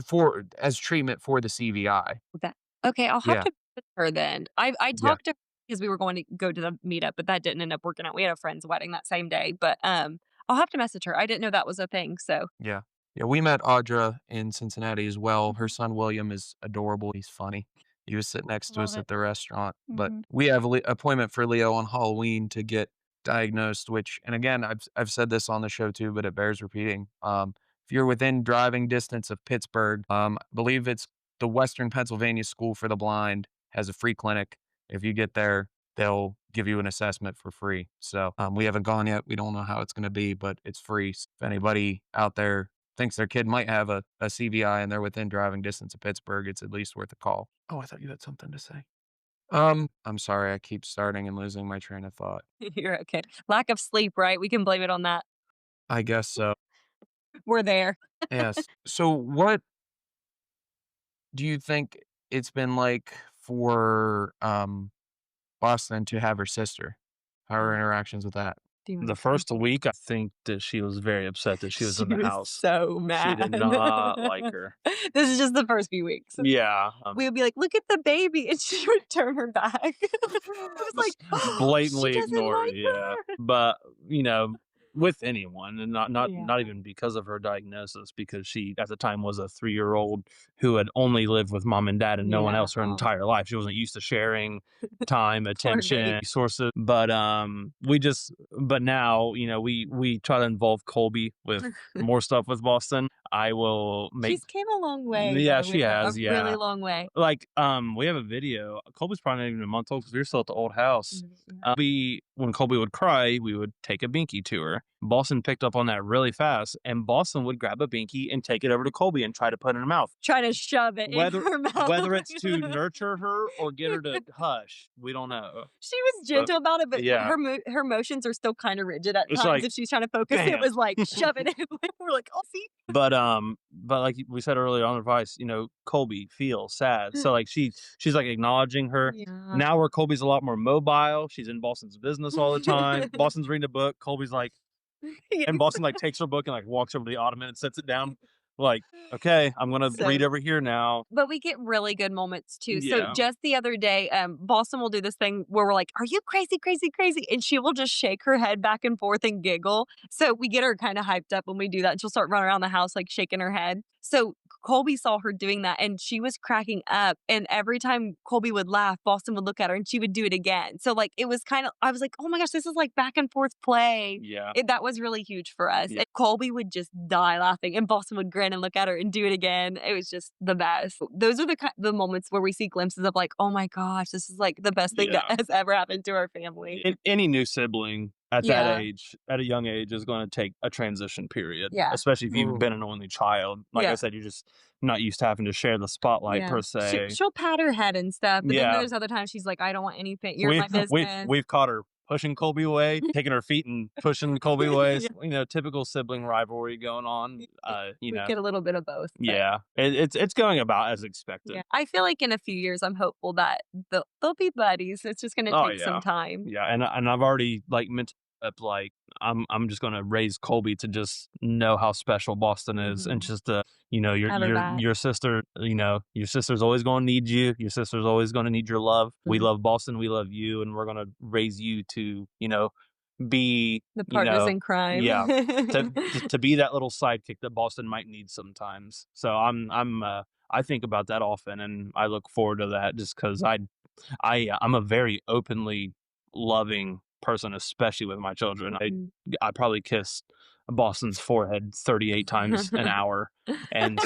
for as treatment for the CVI. with that. Okay, I'll have Yeah. to visit her then. I Yeah. talked to her because we were going to go to the meetup, but that didn't end up working out. We had a friend's wedding that same day, but I'll have to message her. I didn't know that was a thing. So Yeah. Yeah, we met Audra in Cincinnati as well. Her son William is adorable. He's funny. He was sitting next to us Love at it. the restaurant. But Mhm. we have an appointment for Leo on Halloween to get diagnosed, which, and again, I've said this on the show too, but it bears repeating. If you're within driving distance of Pittsburgh, I believe it's the Western Pennsylvania School for the Blind has a free clinic. If you get there, they'll give you an assessment for free. So we haven't gone yet. We don't know how it's going to be, but it's free. So if anybody out there thinks their kid might have a CVI and they're within driving distance of Pittsburgh, it's at least worth a call. Oh, I thought you had something to say. I'm sorry. I keep starting and losing my train of thought. You're okay. Lack of sleep, right? We can blame it on that. I guess so. We're there. Yes. So what do you think it's been like for Boston to have her sister? How are her interactions with that? Do you The wanna first week, I think that she was very upset that she was in the house. so She did mad. not like her. This is just the first few weeks. Yeah. We would be like, "Look at the baby," and she would turn her back. I was like, blatantly "She doesn't ignore like yeah. her." But, with anyone, and not Yeah. not even because of her diagnosis, because she at the time was a 3-year-old who had only lived with mom and dad and no one Yeah. else her entire life. She wasn't used to sharing time, baby. attention, resources. But but now, we try to involve Colby with more stuff with Boston. I will make She's came a long way. Yeah, though, she with her, has, a yeah. really long way. Like, we have a video. Colby's probably not even a month old because we were still at the old house. When Colby would cry, we would take a binky to her. Boston picked up on that really fast, and Boston would grab a binky and take it over to Colby and try to put it in her mouth. Trying to shove it Whether in her mouth. whether it's to nurture her or get her to hush, we don't know. She was gentle about it, but yeah. her motions are still kind of rigid at It's times. like, If she's trying to focus, it bam. was like shove it in. We're like, oh, see. But like we said earlier on advice, Colby feels sad. So like she's like acknowledging her. Yeah. Now where Colby's a lot more mobile, she's in Boston's business all the time. Boston's reading a book. Colby's like, and Boston like takes her book and like walks over to the ottoman and sets it down. Like, okay, I'm gonna read over here now. But we get really good moments too. So Yeah. just the other day, Boston will do this thing where we're like, "Are you crazy, crazy, crazy?" And she will just shake her head back and forth and giggle. So we get her kind of hyped up when we do that. And she'll start running around the house like shaking her head. So Colby saw her doing that and she was cracking up. And every time Colby would laugh, Boston would look at her and she would do it again. So like it was I was like, oh my gosh, this is like back and forth play. Yeah. That was really huge for us. Yeah. And Colby would just die laughing and Boston would grin and look at her and do it again. It was just the best. Those are the moments where we see glimpses of like, oh my gosh, this is like the best thing that has ever happened to our family. Any new sibling at that age, at a young age, is going to take a transition period. Yeah. Especially if you've been an only child. Like I said, you're just not used to having to share the spotlight per se. She'll pat her head and stuff, but then there's other times she's like, I don't want anything. You're my business. We've caught her pushing Colby away, taking her feet and pushing Colby away. Typical sibling rivalry going on. We get a little bit of both. But. Yeah, it's going about as expected. Yeah. I feel like in a few years, I'm hopeful that they'll be buddies. It's just going to take some time. Yeah, and I've already like meant up like I'm just gonna raise Colby to just know how special Boston is, and just to your sister, your sister's always gonna need you. Your sister's always gonna need your love. We love Boston. We love you, and we're gonna raise you to be the partners in crime. Yeah, to be that little sidekick that Boston might need sometimes. So I think about that often, and I look forward to that just because I'm a very openly loving person, especially with my children. I probably kissed Boston's forehead 38 times an hour, and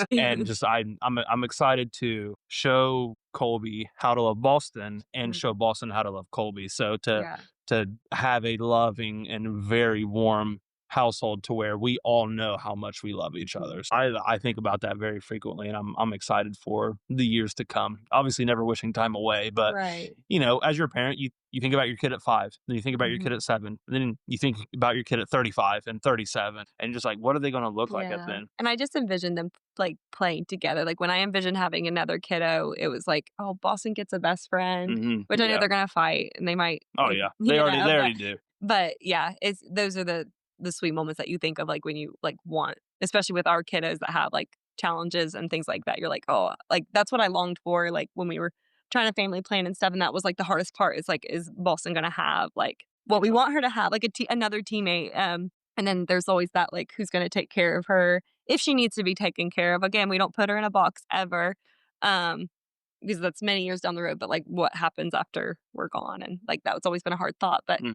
just I'm excited to show Colby how to love Boston and show Boston how to love Colby. So to have a loving and very warm household to where we all know how much we love each other. So I think about that very frequently, and I'm excited for the years to come. Obviously never wishing time away, but as your parent, you think about your kid at 5, then you think about your kid at 7, and then you think about your kid at 35 and 37, and just like, what are they going to look like at then? And I just envisioned them like playing together. Like when I envisioned having another kiddo, it was like, oh, Boston gets a best friend, which I know they're going to fight and they might. Oh yeah, they already do. But yeah, those are the sweet moments that you think of, like when you like want, especially with our kiddos that have like challenges and things like that. You're like, oh, like that's what I longed for. Like when we were trying to family plan and stuff, and that was like the hardest part. Is like, is Boston gonna have like what we want her to have, like another teammate? And then there's always that like, who's gonna take care of her if she needs to be taken care of. Again, we don't put her in a box ever. because that's many years down the road, but like what happens after we're gone? And like that was always been a hard thought. But Mm.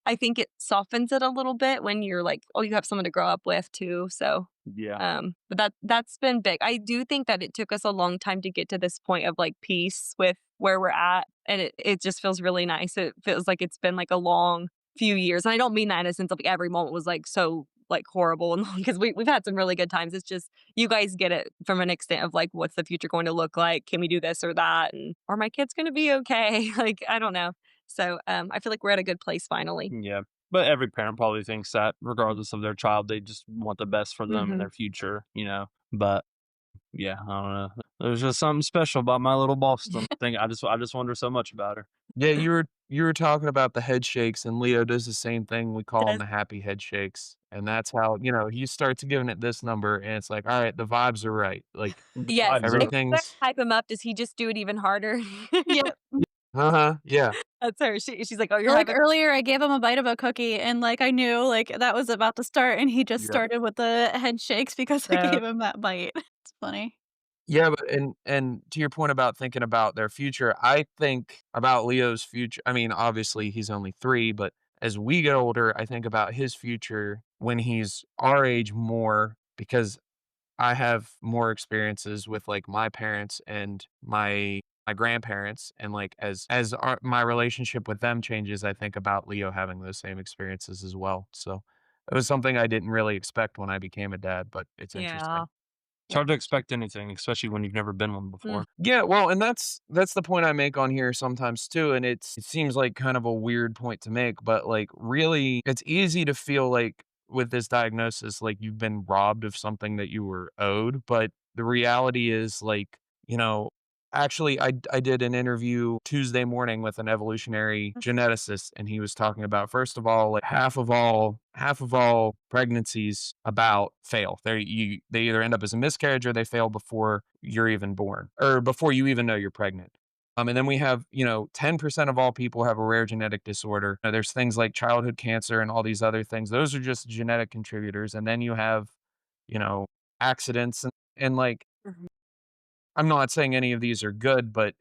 I think it softens it a little bit when you're like, oh, you have someone to grow up with too. So Yeah. but that's been big. I do think that it took us a long time to get to this point of like peace with where we're at. And it just feels really nice. It feels like it's been like a long few years. And I don't mean that in a sense of like every moment was like so like horrible and long because we've had some really good times. It's just you guys get it from an extent of like what's the future going to look like? Can we do this or that? And are my kids gonna be okay? Like, I don't know. So I feel like we're at a good place finally. Yeah. But every parent probably thinks that regardless of their child, they just want the best for them and Hmm. their future, But yeah, I don't know. There's just something special about my little Boston thing. I just wonder so much about her. Yeah, you were talking about the head shakes, and Leo does the same thing. We call them Does the happy head shakes, and that's how he starts giving it this number, and it's like, all right, the vibes are right. Like The yes. vibes And are when I everything's, hype him up, does he just do it even harder? Yep. yeah, That's her. She's like, oh, you're Like having earlier, I gave him a bite of a cookie, and like I knew like that was about to start, and he just Yeah. started with the head shakes because I so gave him that bite. It's funny. yeah. But and to your point about thinking about their future, I think about Leo's future. I mean, obviously he's only 3, but as we get older, I think about his future when he's our age more because I have more experiences with, like, my parents and my grandparents, and, like, my relationship with them changes, I think about Leo having those same experiences as well, so, it was something I didn't really expect when I became a dad, but it's yeah. interesting. It's hard to expect anything, especially when you've never been one Mm. before. Yeah, well, and that's the point I make on here sometimes too, and it seems like kind of a weird point to make, but like really, it's easy to feel like with this diagnosis, like you've been robbed of something that you were owed, but the reality is like, you know, actually I did an interview Tuesday morning with an evolutionary geneticist, and he was talking about first of all, like half of all pregnancies about fail. They either end up as a miscarriage or they fail before you're even born or before you even know you're pregnant. And then we have, 10% of all people have a rare genetic disorder. Now, there's things like childhood cancer and all these other things. Those are just genetic contributors. And then you have, you know, accidents and like Mhm. I'm not saying any of these are good, but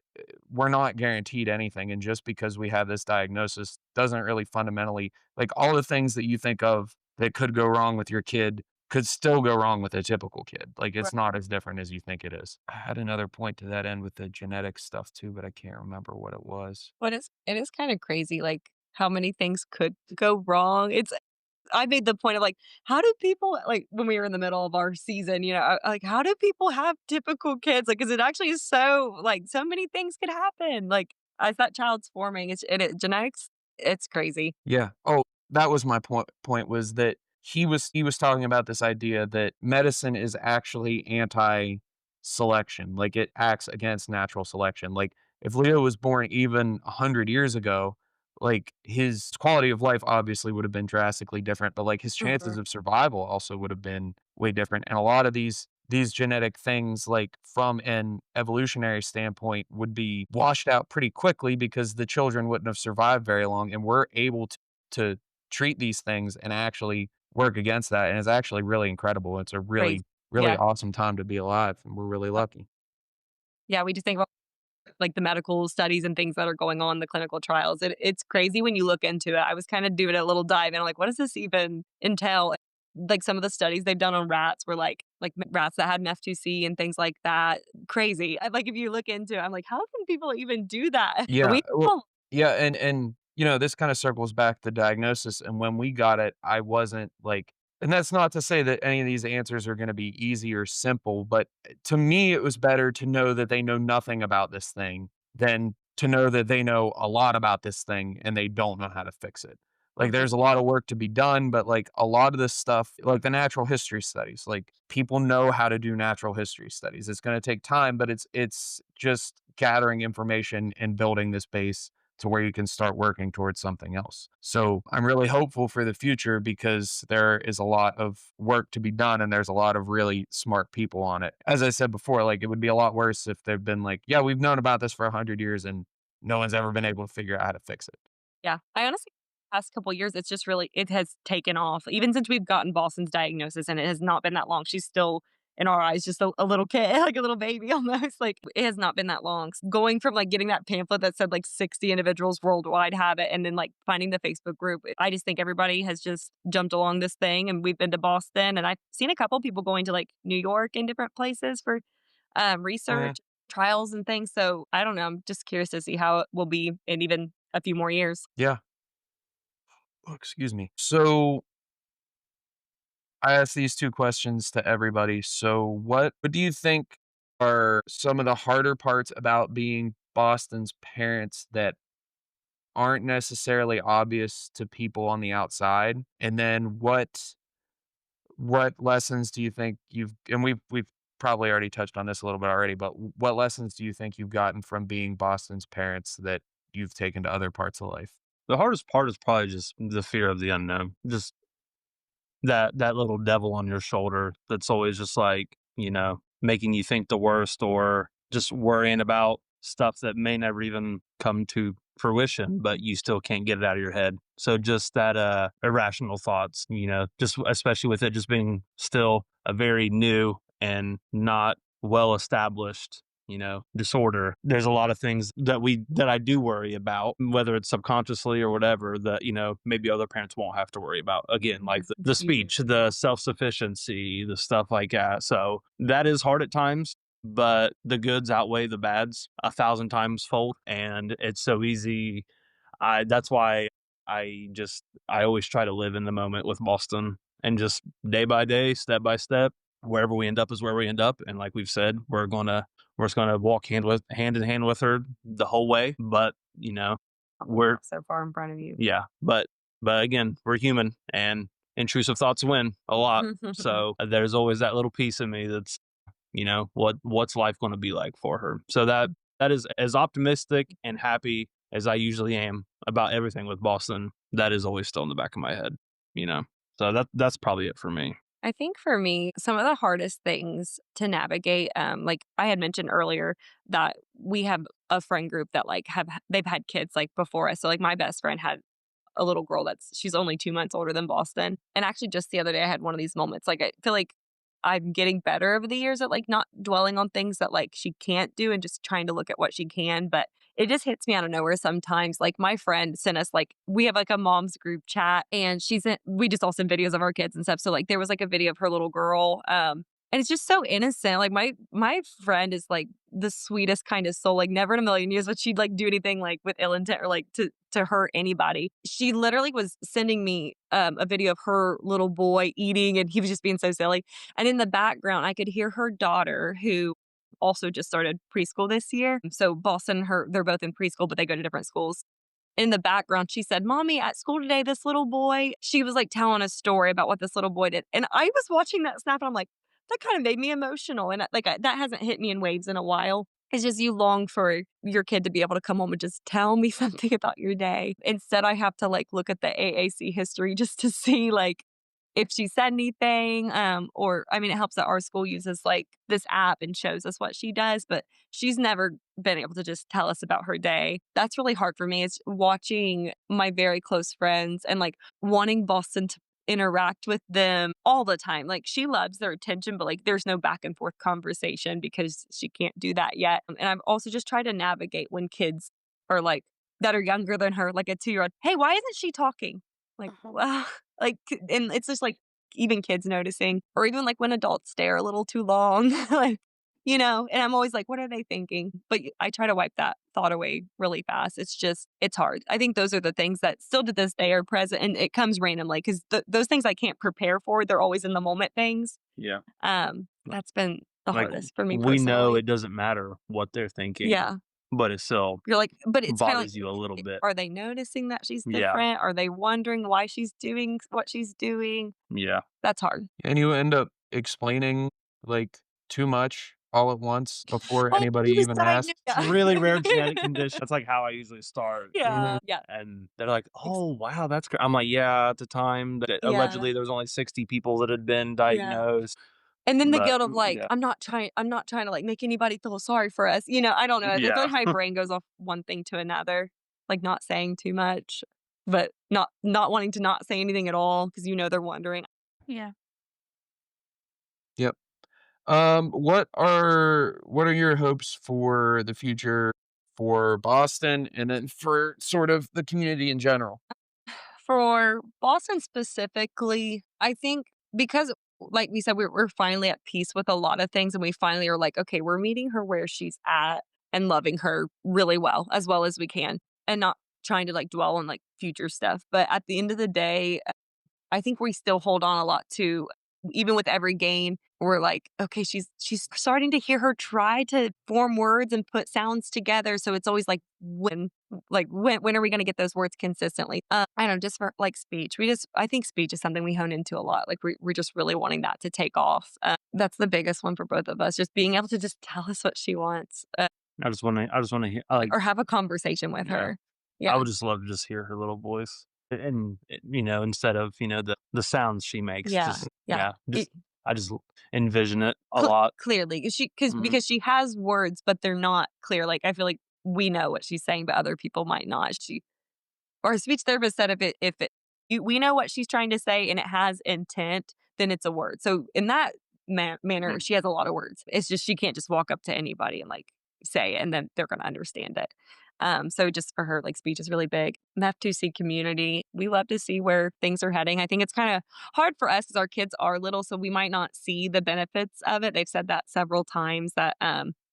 we're not guaranteed anything. And just because we have this diagnosis doesn't really fundamentally, like all the things that you think of that could go wrong with your kid could still go wrong with a typical kid. Like Right. it's not as different as you think it is. I had another point to that end with the genetic stuff too, but I can't remember what it was. But it is kind of crazy, like how many things could go wrong. I made the point of like, how do people like when we were in the middle of our season, like how do people have typical kids? Like, because it actually is so like so many things could happen. Like as that child's forming, genetics. It's crazy. Yeah. Oh, that was my point was that he was talking about this idea that medicine is actually anti-selection. Like it acts against natural selection. Like if Leo was born even 100 years ago, like his quality of life obviously would have been drastically different, but like his chances Mhm. of survival also would have been way different. And a lot of these genetic things, like from an evolutionary standpoint, would be washed out pretty quickly because the children wouldn't have survived very long. And we're able to treat these things and actually work against that. And it's actually really incredible. It's a Crazy. really, really Yeah. awesome time to be alive. And we're really lucky. Yeah. We just think about like the medical studies and things that are going on, the clinical trials. It's crazy when you look into it. I was kind of doing a little dive in, like, what does this even entail? Like some of the studies they've done on rats were like rats that had an F2C and things like that. Crazy. Like if you look into it, I'm like, how can people even do that? But Yeah. we Well, don't. yeah. And, this kind of circles back to diagnosis. And when we got it, I wasn't like, and that's not to say that any of these answers are going to be easy or simple, but to me, it was better to know that they know nothing about this thing than to know that they know a lot about this thing and they don't know how to fix it. Like, Mhm. there's a lot of work to be done, but like a lot of this stuff, like the natural history studies, like people know how to do natural history studies. It's going to take time, but it's just gathering information and building this base to where you can start working towards something else. So I'm really hopeful for the future because there is a lot of work to be done and there's a lot of really smart people on it. As I said before, like it would be a lot worse if they've been like, yeah, we've known about this for 100 years and no one's ever been able to figure out how to fix it. Yeah. I honestly, past couple years, it's just really, it has taken off. Even since we've gotten Boston's diagnosis and it has not been that long, she's still in our eyes, just a little kid, like a little baby almost. Like it has not been that long. Going from like getting that pamphlet that said like 60 individuals worldwide have it, and then like finding the Facebook group, I just think everybody has just jumped along this thing. And we've been to Boston, and I've seen a couple people going to like New York and different places for research, trials, and things. So I don't know. I'm just curious to see how it will be in even a few more years. Yeah. Oh, excuse me. So I asked these two questions to everybody. So what do you think are some of the harder parts about being Boston's parents that aren't necessarily obvious to people on the outside? And then what lessons do you think we've probably already touched on this a little bit already, but what lessons do you think you've gotten from being Boston's parents that you've taken to other parts of life? The hardest part is probably just the fear of the unknown. Just that little devil on your shoulder that's always just like, making you think the worst or just worrying about stuff that may never even come to fruition, but you still can't get it out of your head. So just that irrational thoughts, just especially with it just being still a very new and not well established disorder. There's a lot of things that I do worry about, whether it's subconsciously or whatever, that maybe other parents won't have to worry about. Again, like the speech, the self-sufficiency, the stuff like that. So that is hard at times, but the goods outweigh the bads 1,000 times fold, and it's so easy. That's why I always try to live in the moment with Boston, and just day by day, step by step, wherever we end up is where we end up. And like we've said, we're just gonna walk hand in hand with her the whole way. But we're So far in front of you. yeah. But again, we're human, and intrusive thoughts win a lot. So there's always that little piece of me that's what's life going to be like for her. So that is as optimistic and happy as I usually am about everything with Boston. That is always still in the back of my head. So that's probably it for me. I think for me, some of the hardest things to navigate, like I had mentioned earlier, that we have a friend group that like they've had kids like before us. So like my best friend had a little girl she's only 2 months older than Boston. And actually just the other day I had one of these moments. Like I feel like I'm getting better over the years at like not dwelling on things that like she can't do and just trying to look at what she can. But it just hits me out of nowhere sometimes. Like my friend sent us like we have like a mom's group chat, and we just all send videos of our kids and stuff. So like there was like a video of her little girl. And it's just so innocent. Like my friend is like the sweetest kind of soul. Like never in a million years would she like do anything like with ill intent or like to hurt anybody. She literally was sending me a video of her little boy eating, and he was just being so silly. And in the background, I could hear her daughter, who also just started preschool this year. So Boston and her, they're both in preschool, but they go to different schools. In the background, she said, "Mommy, at school today, this little boy," she was like telling a story about what this little boy did. And I was watching that snap, and I'm like, that kind of made me emotional. And that hasn't hit me in waves in a while. It's just you long for your kid to be able to come home and just tell me something about your day. Instead, I have to like look at the AAC history just to see like if she said anything. Or I mean, it helps that our school uses like this app and shows us what she does, but she's never been able to just tell us about her day. That's really hard for me. It's watching my very close friends and like wanting Boston to interact with them all the time. Like she loves their attention, but like there's no back and forth conversation because she can't do that yet. And I've also just tried to navigate when kids are like that are younger than her, like a 2-year-old. Hey, why isn't she talking? Like, well, like, and it's just like even kids noticing, or even like when adults stare a little too long, like, and I'm always like, what are they thinking? But I try to wipe that thought away really fast. It's hard. I think those are the things that still to this day are present, and it comes randomly because those things I can't prepare for. They're always in the moment things. Yeah. That's been the Like hardest for me we know personally. it doesn't matter what they're thinking. Yeah. But it still You're like, but it's kind of like, bothers you a little bit. are they noticing that she's Yeah. different? Are they wondering why she's doing what she's doing? Yeah. That's hard. And you end up explaining like too much all at once before Oh, anybody he was even diagnosed. asks. It's a really rare genetic condition. That's like how I usually start. Yeah. Yeah. And they're like, "Oh, wow, that's great." I'm like, "Yeah." At the time, that Yeah. allegedly there was only 60 people that had been Yeah. diagnosed. And then the But guilt of like, yeah, I'm not trying to like make anybody feel sorry for us. I don't know. I feel yeah, like my brain goes off one thing to another, like not saying too much, but not wanting to not say anything at all because they're wondering. Yeah. Yep. What are your hopes for the future for Boston and then for sort of the community in general? For Boston specifically, I think because, like we said, we're finally at peace with a lot of things, and we finally are like, okay, we're meeting her where she's at and loving her really well as we can, and not trying to like dwell on like future stuff. But at the end of the day, I think we still hold on a lot to, even with every gain, we're like, okay, she's starting to hear her try to form words and put sounds together. So it's always like when are we going to get those words consistently? I don't know, just for like speech. I think speech is something we hone into a lot. Like we're just really wanting that to take off. That's the biggest one for both of us. Just being able to just tell us what she wants, I just want to hear, like, or have a conversation with yeah. her. I Yeah. would just love to just hear her little voice, and instead of the sounds she makes, Yeah. just Yeah. yeah, just I just envision it a Cle lot. clearly, Mhm. because she has words, but they're not clear. Like, I feel like we know what she's saying, but other people might not. Or a speech therapist said if it you we know what she's trying to say and it has intent, then it's a word. So in that manner, Mhm. she has a lot of words. It's just she can't just walk up to anybody and like say it, and then they're gonna understand it. So just for her, like speech is really big. F2C community, we love to see where things are heading. I think it's kind of hard for us as our kids are little, so we might not see the benefits of it. They've said that several times that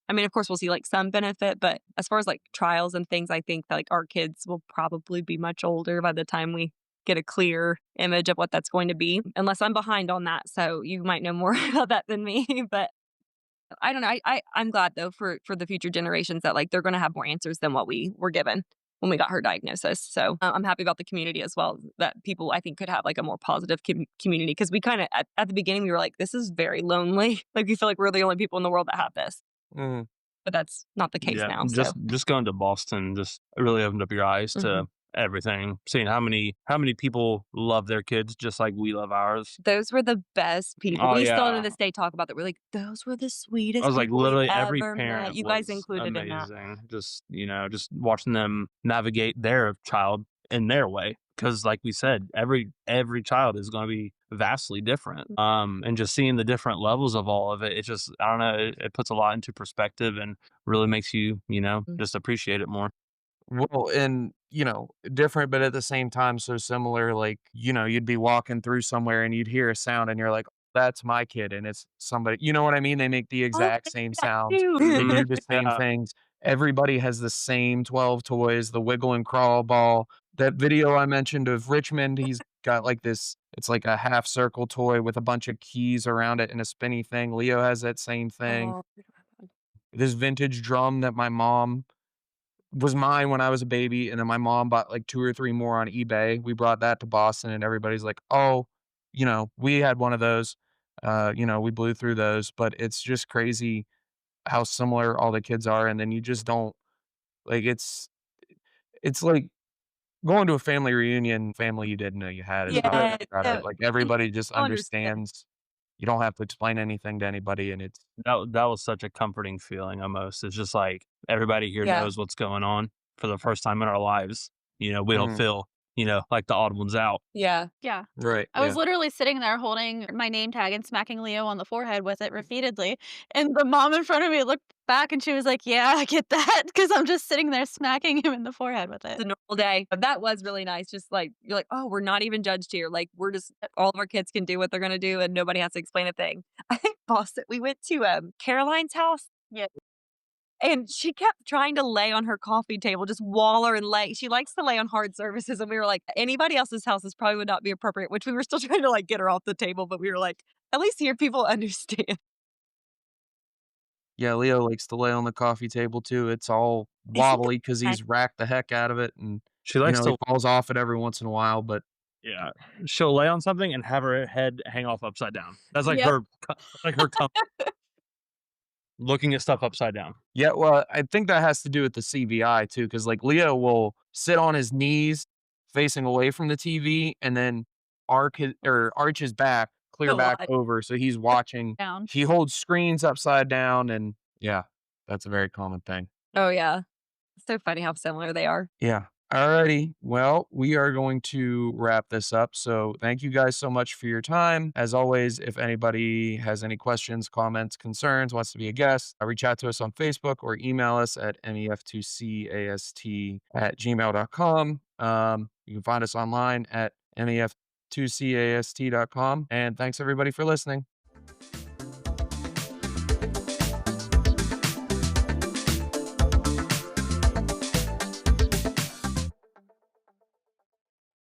I mean, of course, we'll see like some benefit, but as far as like trials and things, I think that, like our kids will probably be much older by the time we get a clear image of what that's going to be, unless I'm behind on that. So you might know more about that than me, but I don't know. I'm glad though for the future generations that like they're going to have more answers than what we were given when we got her diagnosis. So I'm happy about the community as well. That people I think could have like a more positive community because we kind of at the beginning we were like, this is very lonely. Like we feel like we're the only people in the world that have this, Mhm. but that's not the case Yeah, now. So just going to Boston just really opened up your eyes mhm. to everything. Seeing how many people love their kids just like we love ours. Those were the best people. Oh We still to yeah, this day talk about that. We're like, those were the I sweetest was like, people we've literally every ever met. parent You guys was included in that. amazing. Just watching them navigate their child in their way. Because, like we said, every child is going to be vastly different. And just seeing the different levels of all of it, it just I don't know, it puts a lot into perspective and really makes you Mm. just appreciate it more. Well, and, different, but at the same time so similar, like, you'd be walking through somewhere and you'd hear a sound and you're like, "That's my kid," and it's somebody you know what I mean? They make the Oh, exact I same did that sounds. They too. do the same Yeah, things. Everybody has the same 12 toys, the wiggle and crawl ball. That video I mentioned of Richmond, he's got, like, this it's like a half circle toy with a bunch of keys around it and a spinny thing. Leo has that same thing. Oh, This vintage drum that my mom was mine when I was a baby, and then my mom bought, like, 2 or 3 more on eBay. We brought that to Boston, and everybody's like, "Oh, we had one of those. We blew through those." But it's just crazy how similar all the kids are, and then you just don't like, it's like going to a family reunion, family you didn't know you had is how I yeah. describe it. So Like, you everybody just don't understand. understands. You don't have to explain anything to anybody, and it's that was such a comforting feeling almost. It's just like everybody here Yeah. knows what's going on for the first time in our lives. We don't mhm. feel, like the odd ones out. Yeah. Yeah. Right, I was yeah. literally sitting there holding my name tag and smacking Leo on the forehead with it repeatedly, and the mom in front of me looked back and she was like, "Yeah, I get that," because 'cause I'm just sitting there smacking him in the forehead with it. It's a normal day. But that was really nice. Just like you're like, oh, we're not even judged here. Like we're just all of our kids can do what they're gonna do and nobody has to explain a thing. I think Boston, we went to Caroline's house. Yeah. And she kept trying to lay on her coffee table, just waller and lay. She likes to lay on hard surfaces, and we were like, anybody else's house this probably would not be appropriate, which we were still trying to, like, get her off the table, but we were like, at least here people understand. Yeah, Leo likes to lay on the coffee table too. It's all Is he wobbly because okay? he's racked the heck out of it, and, She likes he to falls off it every once in a while, but Yeah, she'll lay on something and have her head hang off upside down. That's like Yep. her looking at stuff upside down. yeah, well, I think that has to do with the CVI too, because like, Leo will sit on his knees facing away from the TV and then arch his back, A clear back lot. over, so he's watching Down. he holds screens upside down, and yeah, that's a very common thing. Oh, yeah. So funny how similar they are. Yeah. Alrighty. Well, we are going to wrap this up. So thank you guys so much for your time. As always, if anybody has any questions, comments, concerns, wants to be a guest, reach out to us on Facebook or email us at mef2cast@gmail.com. You can find us online at mef2cast.com. And thanks everybody for listening.